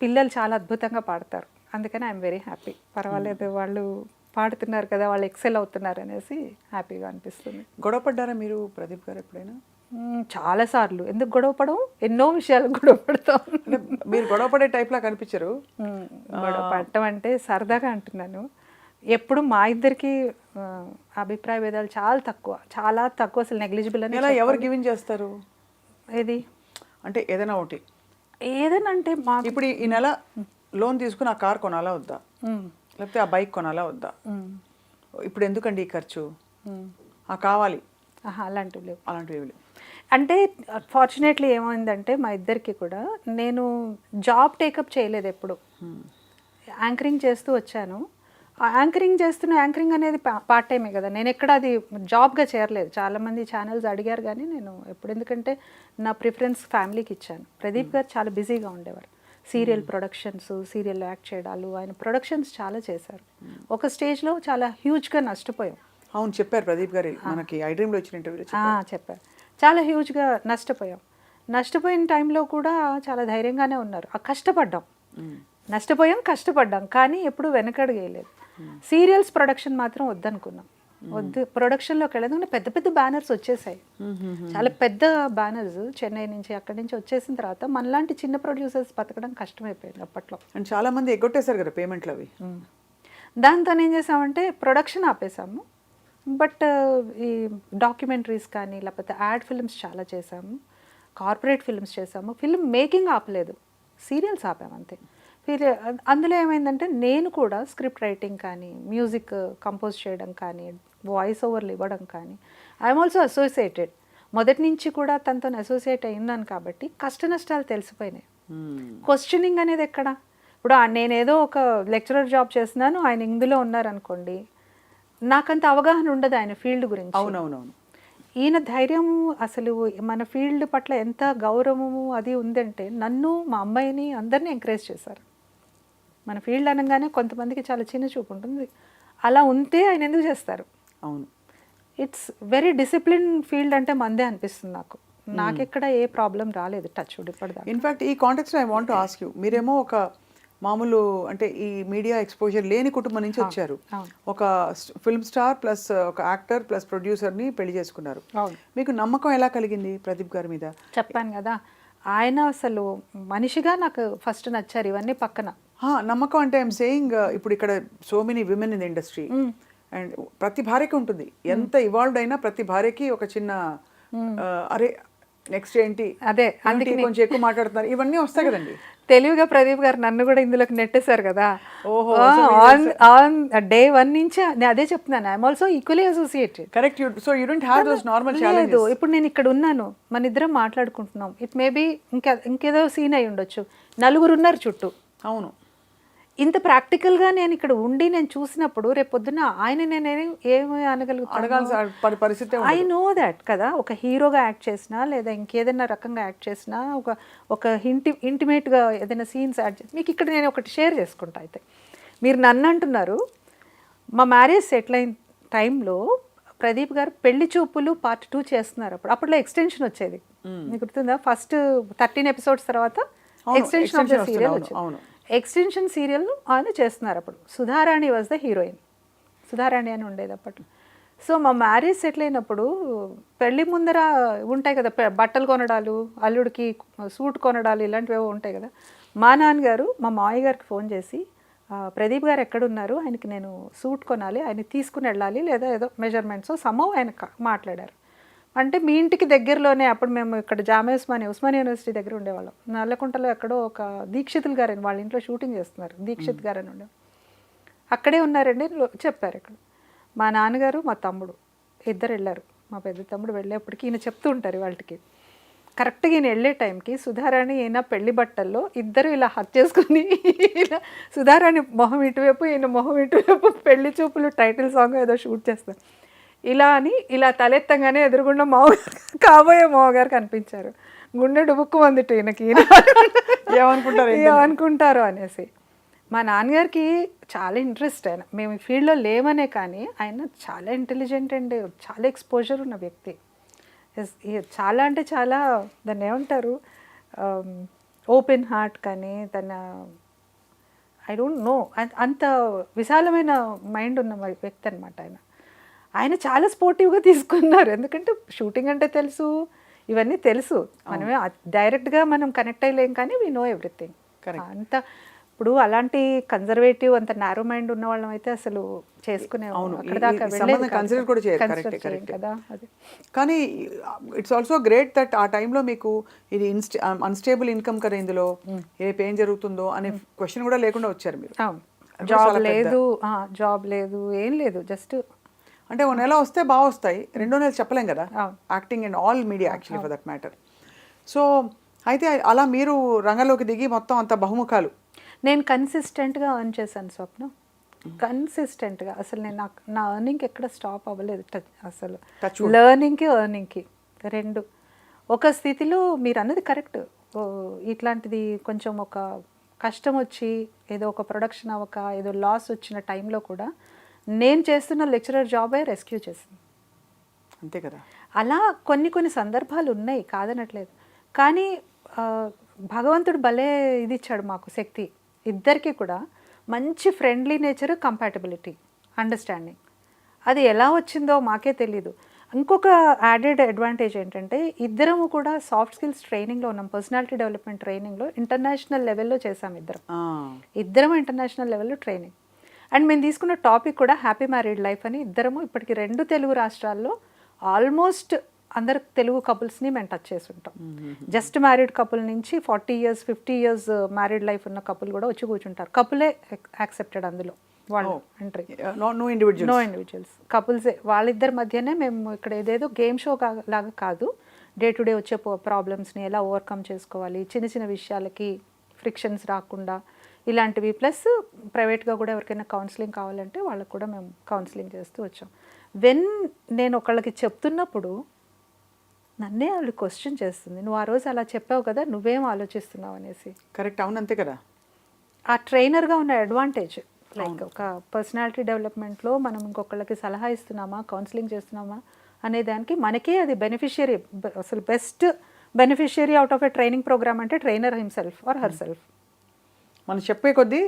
పిల్లలు చాలా అద్భుతంగా పాడతారు, అందుకని ఐఎమ్ వెరీ హ్యాపీ. పర్వాలేదు, వాళ్ళు పాడుతున్నారు కదా, వాళ్ళు ఎక్సెల్ అవుతున్నారు అనేసి హ్యాపీగా అనిపిస్తుంది. గొడవపడ్డారా మీరు ప్రదీప్ గారు ఎప్పుడైనా? చాలాసార్లు. ఎందుకు గొడవపడం, ఎన్నో విషయాలు గొడవపడతాం. మీరు గొడవపడే టైప్లా కనిపించరు. గొడవ పడటం అంటే సరదాగా అంటున్నాను. ఎప్పుడు మా ఇద్దరికి అభిప్రాయ భేదాలు చాలా తక్కువ, అసలు నెగ్లిజిబుల్ అని. ఎలా ఎవరు గివింగ్ చేస్తారు? ఏది అంటే ఏదైనా ఒకటి, ఏదైనా అంటే మా ఇప్పుడు ఈ నెల లోన్ తీసుకుని ఆ కార్ కొనాలా వద్దా, లేకపోతే ఆ బైక్ కొనాలా వద్దా, ఇప్పుడు ఎందుకండి ఈ ఖర్చు, కావాలి, అలాంటివి లేవు. అలాంటివి లేవు. అంటే ఫార్చునేట్లీ ఏమైందంటే మా ఇద్దరికి కూడా, నేను జాబ్ టేకప్ చేయలేదు ఎప్పుడు, యాంకరింగ్ చేస్తూ వచ్చాను. యాంకరింగ్ అనేది పార్ట్ టైమే కదా, నేను ఎక్కడ అది జాబ్గా చేరలేదు. చాలామంది ఛానల్స్ అడిగారు కానీ నేను ఎప్పుడు, ఎందుకంటే నా ప్రిఫరెన్స్ ఫ్యామిలీకి ఇచ్చాను. ప్రదీప్ గారు చాలా బిజీగా ఉండేవారు, సీరియల్ ప్రొడక్షన్స్, సీరియల్లో యాక్ట్ చేయడాలు, ఆయన ప్రొడక్షన్స్ చాలా చేశారు. ఒక స్టేజ్లో చాలా హ్యూజ్గా నష్టపోయాం. అవును, చెప్పారు ప్రదీప్ గారు మనకి ఐ డ్రీమ్లో వచ్చిన ఇంటర్వ్యూలో చెప్పారు. చాలా హ్యూజ్గా నష్టపోయిన టైంలో కూడా చాలా ధైర్యంగానే ఉన్నారు. కష్టపడ్డాం కానీ ఎప్పుడు వెనకడుగేయలేదు. సీరియల్స్ ప్రొడక్షన్ మాత్రం వద్దనుకున్నాం. ప్రొడక్షన్లోకి వెళ్ళదు, పెద్ద పెద్ద బ్యానర్స్ వచ్చేసాయి, చాలా పెద్ద బ్యానర్స్ చెన్నై నుంచి అక్కడి నుంచి వచ్చేసిన తర్వాత మనలాంటి చిన్న ప్రొడ్యూసర్స్ బతకడం కష్టమైపోయింది అప్పట్లో. అండ్ చాలా మంది ఎగ్గొట్టేశారు కదా పేమెంట్లు అవి. దాంతో ఏం చేసామంటే ప్రొడక్షన్ ఆపేసాము. బట్ ఈ డాక్యుమెంటరీస్ కానీ లేకపోతే యాడ్ ఫిల్మ్స్ చాలా చేసాము, కార్పొరేట్ ఫిల్మ్స్ చేసాము. ఫిల్మ్ మేకింగ్ ఆపలేదు, సీరియల్స్ ఆపాము అంతే. అందులో ఏమైందంటే నేను కూడా స్క్రిప్ట్ రైటింగ్ కానీ, మ్యూజిక్ కంపోజ్ చేయడం కానీ, వాయిస్ ఓవర్లు ఇవ్వడం కానీ, ఐఎమ్ ఆల్సో అసోసియేటెడ్. మొదటి నుంచి కూడా తనతో అసోసియేట్ అయ్యాను కాబట్టి కష్ట నష్టాలు తెలిసిపోయినాయి. క్వశ్చనింగ్ అనేది ఎక్కడ, ఇప్పుడు నేనేదో ఒక లెక్చరర్ జాబ్ చేస్తున్నాను, ఆయన ఇందులో ఉన్నారనుకోండి, నాకంత అవగాహన ఉండదు ఆయన ఫీల్డ్ గురించి. అవునవునవును. ఈయన ధైర్యం, అసలు మన ఫీల్డ్ పట్ల ఎంత గౌరవము అది ఉందంటే, నన్ను మా అమ్మాయిని అందరినీ ఎంకరేజ్ చేశారు. మన ఫీల్డ్ అనగానే కొంతమందికి చాలా చిన్న చూపు ఉంటుంది, అలా ఉంటే ఆయన ఎందుకు చేస్తారు. అవును, ఇట్స్ వెరీ డిసిప్లిన్ ఫీల్డ్ అంటే మందే అనిపిస్తుంది నాకు. నాకెక్కడ ఏ ప్రాబ్లం రాలేదు టచ్ వుడ్ ఇప్పటిదాకా. ఇన్ఫాక్ట్ ఈ context I want to ask you, మీరేమో ఒక మామూలు అంటే ఈ మీడియా ఎక్స్పోజర్ లేని కుటుంబం నుంచి వచ్చారు, ఒక ఫిల్మ్ స్టార్ ప్లస్ ఒక యాక్టర్ ప్లస్ ప్రొడ్యూసర్ని పెళ్లి చేసుకున్నారు. మీకు నమ్మకం ఎలా కలిగింది ప్రదీప్ గారి మీద? చెప్పాను కదా, ఆయన అసలు మనిషిగా నాకు ఫస్ట్ నచ్చారు. ఇవన్నీ పక్కన నమ్మకం అంటే ఐఎమ్ సేయింగ్, ఇప్పుడు ఇక్కడ so many women in the industry and ప్రతి భార్యకి ఉంటుంది, ఎంత ఇవాల్వ్డ్ అయినా ప్రతి భార్యకి ఒక చిన్న అరే నెక్స్ట్ ఏంటి, అదే అందుకే కొంచెం ఎక్కువ మాట్లాడుతున్నారు, ఇవన్నీ వస్తాయి కదండి. తెలివిగా ప్రదీప్ గారు నన్ను కూడా ఇందులోకి నెట్టేశారు కదా. ఆన్ డే 1 నుంచి నేను అదే చెప్తున్నాను, I'm also equally associated. Correct. So you don't have those normal challenges. ఇప్పుడు నేను ఇక్కడ ఉన్నాను, మన ఇద్దరం మాట్లాడుకుంటున్నాం, ఇట్ మేబీ ఇంకేదో సీన్ అయి ఉండొచ్చు, 4 ఉన్నారు చుట్టూ. అవును, ఇంత ప్రాక్టికల్గా నేను ఇక్కడ ఉండి నేను చూసినప్పుడు రేపు పొద్దున్న ఆయన నేను ఏమి అనగలుగుతాను, అడగాల్సిన పరిస్థితి ఐ నో దాట్ కదా. ఒక హీరోగా యాక్ట్ చేసినా లేదా ఇంకేదైనా రకంగా యాక్ట్ చేసినా ఒక ఇంటిమేట్గా ఏదైనా సీన్స్ యాడ్ చేసి మీకు ఇక్కడ నేను ఒకటి షేర్ చేసుకుంటా. అయితే మీరు నన్ను అంటున్నారు, మా మ్యారేజ్ సెటిల్ అయిన టైంలో ప్రదీప్ గారు పెళ్లి చూపులు పార్ట్ 2 చేస్తున్నారు. అప్పట్లో ఎక్స్టెన్షన్ వచ్చేది, మీకు గుర్తుందా? ఫస్ట్ 13 ఎపిసోడ్స్ తర్వాత ఎక్స్టెన్షన్ ఆఫ్ ద సీరియల్ వచ్చింది. ఎక్స్టెన్షన్ సీరియల్ ఆయన చేస్తున్నారు. అప్పుడు Sudharani was the heroine, Sudharani అని ఉండేది అప్పట్లో. సో మా మ్యారేజ్ సెటిల్ అయినప్పుడు పెళ్లి ముందర ఉంటాయి కదా బట్టలు కొనడాలు, అల్లుడికి సూట్ కొనడాలు, ఇలాంటివి ఉంటాయి కదా. మా నాన్నగారు మా మావయ్య గారికి ఫోన్ చేసి, ప్రదీప్ గారు ఎక్కడున్నారు, ఆయనకి నేను సూట్ కొనాలి, ఆయన తీసుకుని వెళ్ళాలి, లేదా ఏదో మెజర్మెంట్స్ సమ్మవ్ ఆయన మాట్లాడారు. అంటే మీ ఇంటికి దగ్గరలోనే, అప్పుడు మేము ఇక్కడ ఉస్మానియా యూనివర్సిటీ దగ్గర ఉండేవాళ్ళం. నల్లకుంటలో ఎక్కడో ఒక దీక్షితులు గారని వాళ్ళ ఇంట్లో షూటింగ్ చేస్తున్నారు, దీక్షిత్ గారని ఉండే, అక్కడే ఉన్నారండి చెప్పారు. ఇక్కడ మా నాన్నగారు మా తమ్ముడు ఇద్దరు వెళ్ళారు. మా పెద్ద తమ్ముడు వెళ్ళేప్పటికి ఈయన చెప్తూ ఉంటారు వాళ్ళకి. కరెక్ట్గా ఈయన వెళ్ళే టైంకి సుధారాణి ఈయన పెళ్లి బట్టల్లో ఇద్దరు ఇలా హక్ చేసుకుని, ఇలా సుధారాణి మొహం ఇటువైపు, ఈయన మొహం ఇటువైపు, పెళ్లి చూపులు టైటిల్ సాంగ్ ఏదో షూట్ చేస్తారు. ఇలా అని ఇలా తలెత్తంగానే ఎదురుగుండా కాబోయే మావగారు కనిపించారు. గుండె డుబుక్కు మందిట ఈయనకి, ఏమనుకుంటారు అనేసి. మా నాన్నగారికి చాలా ఇంట్రెస్ట్. ఆయన మేము ఈ ఫీల్డ్లో లేమనే కానీ ఆయన చాలా ఇంటెలిజెంట్ అండ్ చాలా ఎక్స్పోజర్ ఉన్న వ్యక్తి. చాలా అంటే చాలా, దాన్ని ఏమంటారు, ఓపెన్ హార్ట్ కానీ తన ఐ డోంట్ నో, అంత విశాలమైన మైండ్ ఉన్న వ్యక్తి అనమాట ఆయన. ఆయన చాలా స్పోర్టివ్గా తీసుకున్నారు, ఎందుకంటే షూటింగ్ అంటే తెలుసు, ఇవన్నీ తెలుసు. మనమే డైరెక్ట్గా మనం కనెక్ట్ అయ్యలేం, కానీ వీ నో ఎవ్రీథింగ్. అంత ఇప్పుడు అలాంటి కన్జర్వేటివ్ అంత నారో మైండ్ ఉన్న వాళ్ళం అయితే అసలు చేసుకునే కదా. కానీ ఇట్స్ ఆల్సో గ్రేట్ దట్ ఆ టైంలో మీకు ఇది అన్స్టేబుల్ ఇన్కమ్ కదా, ఇందులో రేపు ఏం జరుగుతుందో అనే క్వశ్చన్ కూడా లేకుండా వచ్చారు మీరు. జాబ్ లేదు, ఏం లేదు, జస్ట్ అంటే 1 నెల వస్తే బాగా వస్తాయి, 2 నెలలు చెప్పలేం కదా, acting and all media actually for that matter. So అయితే అలా మీరు రంగంలోకి దిగి మొత్తం అంత బహుముఖాలు. నేను కన్సిస్టెంట్గా ఎర్న్ చేశాను స్వప్న, కన్సిస్టెంట్గా. అసలు నేను నా ఎర్నింగ్కి ఎక్కడ స్టాప్ అవ్వలేదు అసలు. లెర్నింగ్కి ఎర్నింగ్కి రెండు ఒక స్థితిలో. మీరు అన్నది కరెక్ట్. ఇట్లాంటిది కొంచెం ఒక కష్టం వచ్చి ఏదో ఒక ప్రొడక్షన్ అవ్వక ఏదో లాస్ వచ్చిన టైంలో కూడా నేను చేస్తున్న లెక్చరర్ జాబే రెస్క్యూ చేసింది. అంతే కదా. అలా కొన్ని సందర్భాలు ఉన్నాయి, కాదనట్లేదు. కానీ భగవంతుడు భలే ఇది ఇచ్చాడు మాకు శక్తి. ఇద్దరికి కూడా మంచి ఫ్రెండ్లీ నేచర్, కంపాటబిలిటీ, అండర్స్టాండింగ్. అది ఎలా వచ్చిందో మాకే తెలీదు. ఇంకొక యాడెడ్ అడ్వాంటేజ్ ఏంటంటే ఇద్దరము కూడా సాఫ్ట్ స్కిల్స్ ట్రైనింగ్లో ఉన్నాం, పర్సనాలిటీ డెవలప్మెంట్ ట్రైనింగ్లో ఇంటర్నేషనల్ లెవెల్లో చేసాం. ఇద్దరం ఇంటర్నేషనల్ లెవెల్లో ట్రైనింగ్. అండ్ మేము తీసుకున్న టాపిక్ కూడా హ్యాపీ మ్యారీడ్ లైఫ్ అని. ఇద్దరము ఇప్పటికి 2 తెలుగు రాష్ట్రాల్లో ఆల్మోస్ట్ అందరు తెలుగు కపుల్స్ని మేము టచ్ చేసి ఉంటాం. జస్ట్ మ్యారీడ్ కపుల్ నుంచి 40 years 50 years మ్యారీడ్ లైఫ్ ఉన్న కపుల్ కూడా వచ్చి కూర్చుంటారు. కపులే యాక్సెప్టెడ్ అందులో, వాళ్ళు ఎంట్రీ, నో ఇండివిజువల్స్, కపుల్సే. వాళ్ళిద్దరి మధ్యనే మేము ఇక్కడ ఏదేదో గేమ్ షో లాగా కాదు, డే టు డే వచ్చే ప్రాబ్లమ్స్ని ఎలా ఓవర్కమ్ చేసుకోవాలి, చిన్న విషయాలకి ఫ్రిక్షన్స్ రాకుండా ఇలాంటివి. ప్లస్ ప్రైవేట్గా కూడా ఎవరికైనా కౌన్సిలింగ్ కావాలంటే వాళ్ళకు కూడా మేము కౌన్సిలింగ్ చేస్తూ వచ్చాం. నేను ఒకళ్ళకి చెప్తున్నప్పుడు నన్నే వాళ్ళు క్వశ్చన్ చేస్తుంది, నువ్వు ఆ రోజు అలా చెప్పావు కదా, నువ్వేం ఆలోచిస్తున్నావు అనేసి. కరెక్ట్, అవును, అంతే కదా. ఆ ట్రైనర్గా ఉన్న అడ్వాంటేజ్, లైక్ ఒక పర్సనాలిటీ డెవలప్మెంట్లో మనం ఇంకొకళ్ళకి సలహా ఇస్తున్నామా, కౌన్సిలింగ్ చేస్తున్నామా అనే దానికి మనకే అది బెనిఫిషియరీ. అసలు best beneficiary out of a training programme అంటే trainer himself or herself. మనం చెప్పే కొద్దీ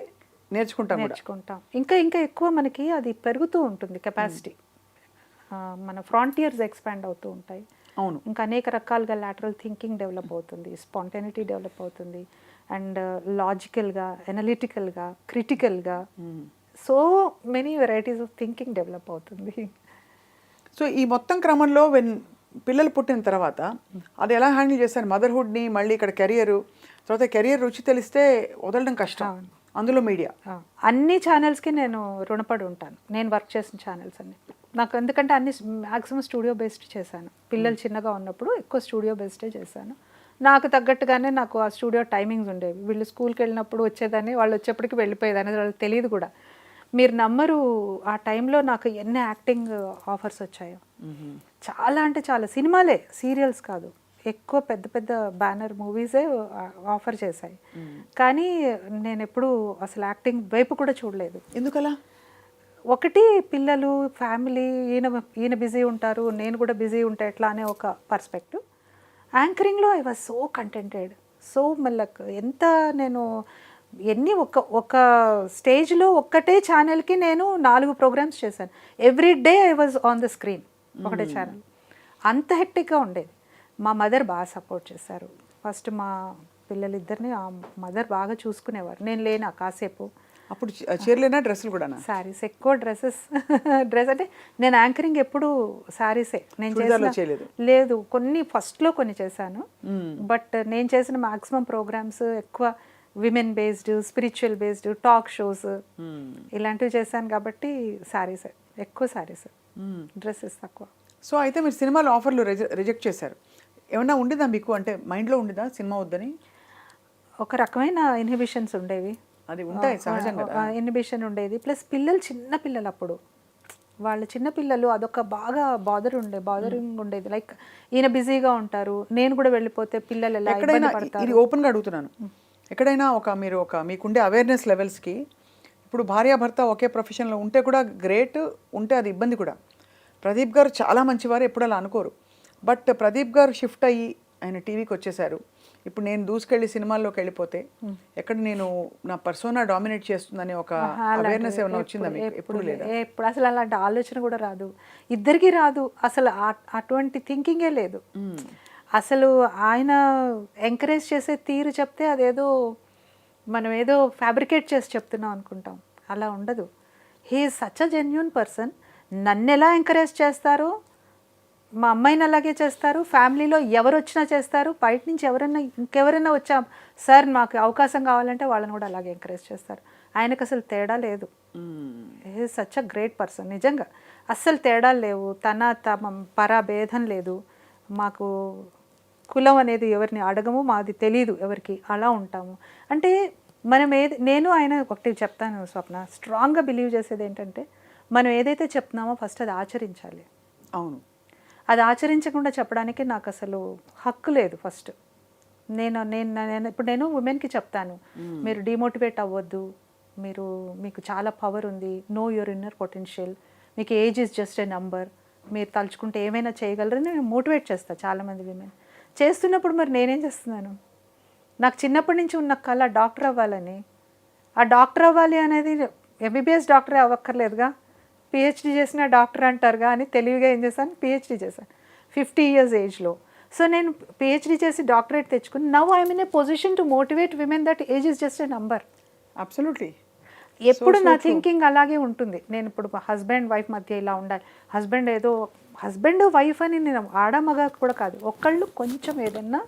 నేర్చుకుంటాం. ఇంకా ఎక్కువ మనకి అది పెరుగుతూ ఉంటుంది కెపాసిటీ. మన ఫ్రాంటియర్స్ ఎక్స్పాండ్ అవుతూ ఉంటాయి. అవును, ఇంకా అనేక రకాలుగా లాటరల్ థింకింగ్ డెవలప్ అవుతుంది, స్పాంటేనిటీ డెవలప్ అవుతుంది, అండ్ లాజికల్గా, ఎనలిటికల్గా, క్రిటికల్గా so many varieties of thinking develop అవుతుంది. సో ఈ మొత్తం క్రమంలో పిల్లలు పుట్టిన తర్వాత అది ఎలా హ్యాండిల్ చేశారు? మదర్హుడ్ని, మళ్ళీ ఇక్కడ కెరియరు, తర్వాత కెరియర్ రుచి తెలిస్తే వదలడం కష్టం, అందులో మీడియా. అన్ని ఛానల్స్కి నేను రుణపడి ఉంటాను, నేను వర్క్ చేసిన ఛానల్స్ అన్ని నాకు. ఎందుకంటే అన్ని మ్యాక్సిమం స్టూడియో బేస్డ్ చేశాను. పిల్లలు చిన్నగా ఉన్నప్పుడు ఎక్కువ స్టూడియో బేస్డే చేశాను. నాకు తగ్గట్టుగానే నాకు ఆ స్టూడియో టైమింగ్స్ ఉండేవి. వీళ్ళు స్కూల్కి వెళ్ళినప్పుడు వచ్చేదాన్ని, వాళ్ళు వచ్చేప్పటికి వెళ్ళిపోయేదాన్ని, అది వాళ్ళకి తెలియదు కూడా. మీరు నమ్మరు, ఆ టైంలో నాకు ఎన్ని యాక్టింగ్ ఆఫర్స్ వచ్చాయో. చాలా అంటే చాలా, సినిమాలే, సీరియల్స్ కాదు, ఎక్కువ పెద్ద పెద్ద బ్యానర్ మూవీసే ఆఫర్ చేశాయి. కానీ నేను ఎప్పుడు అసలు యాక్టింగ్ వైపు కూడా చూడలేదు. ఎందుకలా? ఒకటి, పిల్లలు, ఫ్యామిలీ, ఈయన బిజీ ఉంటారు, నేను కూడా బిజీ ఉంటా ఎట్లా అనే ఒక పర్స్పెక్టివ్. యాంకరింగ్లో I was so contented, so మళ్ళీ ఎంత నేను ఎన్ని ఒక స్టేజ్లో ఒక్కటే ఛానల్కి నేను 4 ప్రోగ్రామ్స్ చేశాను. Every day I was on the screen, ఒకటే ఛానల్. అంత హెక్టిక్గా ఉండేది. మా మదర్ బాగా సపోర్ట్ చేశారు. ఫస్ట్ మా పిల్లలిద్దరిని ఆ మదర్ బాగా చూసుకునేవారు. నేను లేనా కాసేపు. అప్పుడు చీరలేనా, డ్రెస్సులు కూడా? శారీస్, ఎక్కువ డ్రెస్ అంటే నేను యాంకరింగ్ ఎప్పుడు శారీసే నేను చేయలేదు. లేదు, కొన్ని ఫస్ట్లో కొన్ని చేశాను. బట్ నేను చేసిన మాక్సిమం ప్రోగ్రామ్స్ ఎక్కువ women based, spiritual based, talk shows ఇలాంటివి చేశాను కాబట్టి శారీసే ఎక్కువ, శారీస్, డ్రెస్సెస్ తక్కువ. సో అయితే మీరు సినిమాలో ఆఫర్లు రిజెక్ట్ చేశారు. ఏమన్నా ఉండేదా మీకు, అంటే మైండ్లో ఉండేదా సినిమా వద్దని? ఒక రకమైన ఇన్హిబిషన్స్ ఉండేవి. అది ఉంటాయి సహజంగా, ఇన్హిబిషన్ ఉండేది. ప్లస్ పిల్లలు చిన్న పిల్లలు, అప్పుడు వాళ్ళ చిన్న పిల్లలు, అదొక బాగా బాదరింగ్ ఉండేది. లైక్ ఈయన బిజీగా ఉంటారు, నేను కూడా వెళ్ళిపోతే పిల్లలు ఎలా ఇబ్బంది పడతారు. ఇది ఓపెన్గా అడుగుతున్నాను. ఎక్కడైనా మీకుండే అవేర్నెస్ లెవెల్స్కి, ఇప్పుడు భార్యాభర్త ఒకే ప్రొఫెషన్లో ఉంటే కూడా గ్రేట్, ఉంటే అది ఇబ్బంది కూడా. ప్రదీప్ గారు చాలా మంచివారు, ఎప్పుడు అలా అనుకోరు. బట్ ప్రదీప్ గారు షిఫ్ట్ అయ్యి ఆయన టీవీకి వచ్చేసారు. ఇప్పుడు నేను దూసుకెళ్ళి సినిమాల్లోకి వెళ్ళిపోతే ఎక్కడ నేను నా పర్సోనా డామినేట్ చేస్తుందనే ఒక అవేర్నెస్ ఏమైనా వచ్చిందా మీకు? ఎప్పుడు లేదా? ఎప్పుడు అసలు అలాంటి ఆలోచన కూడా రాదు, ఇద్దరికి రాదు అసలు. అటువంటి థింకింగే లేదు అసలు. ఆయన ఎంకరేజ్ చేసే తీరు చెప్తే అదేదో మనం ఏదో ఫ్యాబ్రికేట్ చేసి చెప్తున్నాం అనుకుంటాం, అలా ఉండదు. He is such a genuine person. నన్ను ఎలా ఎంకరేజ్ చేస్తారో మా అమ్మాయిని అలాగే చేస్తారు, ఫ్యామిలీలో ఎవరు వచ్చినా చేస్తారు, బయట నుంచి ఇంకెవరైనా వచ్చా సార్ మాకు అవకాశం కావాలంటే వాళ్ళని కూడా అలాగే ఎంకరేజ్ చేస్తారు. ఆయనకు అసలు తేడా లేదు. He is such a great person. నిజంగా అస్సలు తేడాలు లేవు, తమ పరాభేదం లేదు. మాకు కులం అనేది ఎవరిని అడగము, మాది తెలీదు ఎవరికి, అలా ఉంటాము. అంటే మనం నేను ఆయన ఒకటి చెప్తాను స్వప్న, స్ట్రాంగ్గా బిలీవ్ చేసేది ఏంటంటే, మనం ఏదైతే చెప్తున్నామో ఫస్ట్ అది ఆచరించాలి. అవును, అది ఆచరించకుండా చెప్పడానికి నాకు అసలు హక్కు లేదు. ఫస్ట్ నేను ఉమెన్కి చెప్తాను, మీరు డిమోటివేట్ అవ్వద్దు, మీకు చాలా పవర్ ఉంది, నో యువర్ ఇన్నర్ పొటెన్షియల్, మీకు age is just a number, మీరు తలుచుకుంటే ఏమైనా చేయగలరని నేను మోటివేట్ చేస్తాను చాలామంది విమెన్. చేస్తున్నప్పుడు మరి నేనేం చేస్తున్నాను? నాకు చిన్నప్పటి నుంచి ఉన్న కళ డాక్టర్ అవ్వాలని. ఆ డాక్టర్ అవ్వాలి అనేది ఎంబీబీఎస్ డాక్టరే అవ్వక్కర్లేదుగా, పిహెచ్డీ చేసిన డాక్టర్ అంటారుగా అని తెలివిగా ఏం చేశాను, పిహెచ్డీ చేశాను 50 years ఏజ్లో. సో నేను పిహెచ్డీ చేసి డాక్టరేట్ తెచ్చుకుని now I'm in a position to motivate women that age is just a number. Absolutely. ఎప్పుడు నా థింకింగ్ అలాగే ఉంటుంది. నేను ఇప్పుడు హస్బెండ్ వైఫ్ మధ్య ఇలా ఉండాలి, హస్బెండ్ వైఫ్ అని నేను ఆడమగా కూడా కాదు, ఒకళ్ళు కొంచెం ఏదన్నా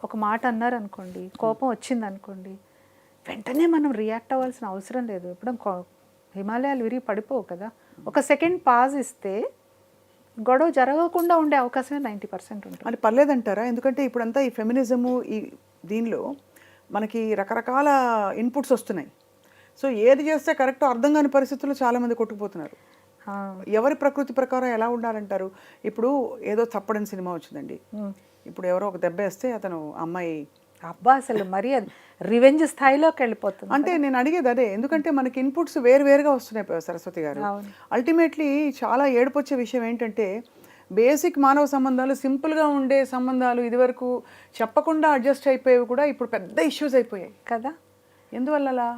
ఒక మాట అన్నారు అనుకోండి, కోపం వచ్చింది అనుకోండి, వెంటనే మనం రియాక్ట్ అవ్వాల్సిన అవసరం లేదు. ఇప్పుడు హిమాలయాలు విరిగి పడిపోవు కదా, ఒక సెకండ్ పాజ్ ఇస్తే గొడవ జరగకుండా ఉండే అవకాశమే 90% ఉంటుంది. అది పర్లేదంటారా? ఎందుకంటే ఇప్పుడంతా ఈ ఫెమినిజము, ఈ దీనిలో మనకి రకరకాల ఇన్పుట్స్ వస్తున్నాయి. సో ఏది చేస్తే కరెక్టో అర్థం కాని పరిస్థితుల్లో చాలామంది కొట్టుకుపోతున్నారు. ఎవరి ప్రకృతి ప్రకారం ఎలా ఉండాలంటారు? ఇప్పుడు ఏదో తప్పడని సినిమా వచ్చిందండి, ఇప్పుడు ఎవరో ఒక దెబ్బ వేస్తే అతను అమ్మాయి అబ్బా అసలు మరీ అది రివెంజ్ స్థాయిలోకి వెళ్ళిపోతుంది. అంటే నేను అడిగేది అదే, ఎందుకంటే మనకి ఇన్పుట్స్ వేరువేరుగా వస్తున్నాయి సరస్వతి గారు. అల్టిమేట్లీ చాలా ఏడుపొచ్చే విషయం ఏంటంటే, బేసిక్ మానవ సంబంధాలు, సింపుల్గా ఉండే సంబంధాలు ఇదివరకు చెప్పకుండా అడ్జస్ట్ అయిపోయేవి కూడా ఇప్పుడు పెద్ద ఇష్యూస్ అయిపోయాయి కదా. ఎందువల్ల అలా?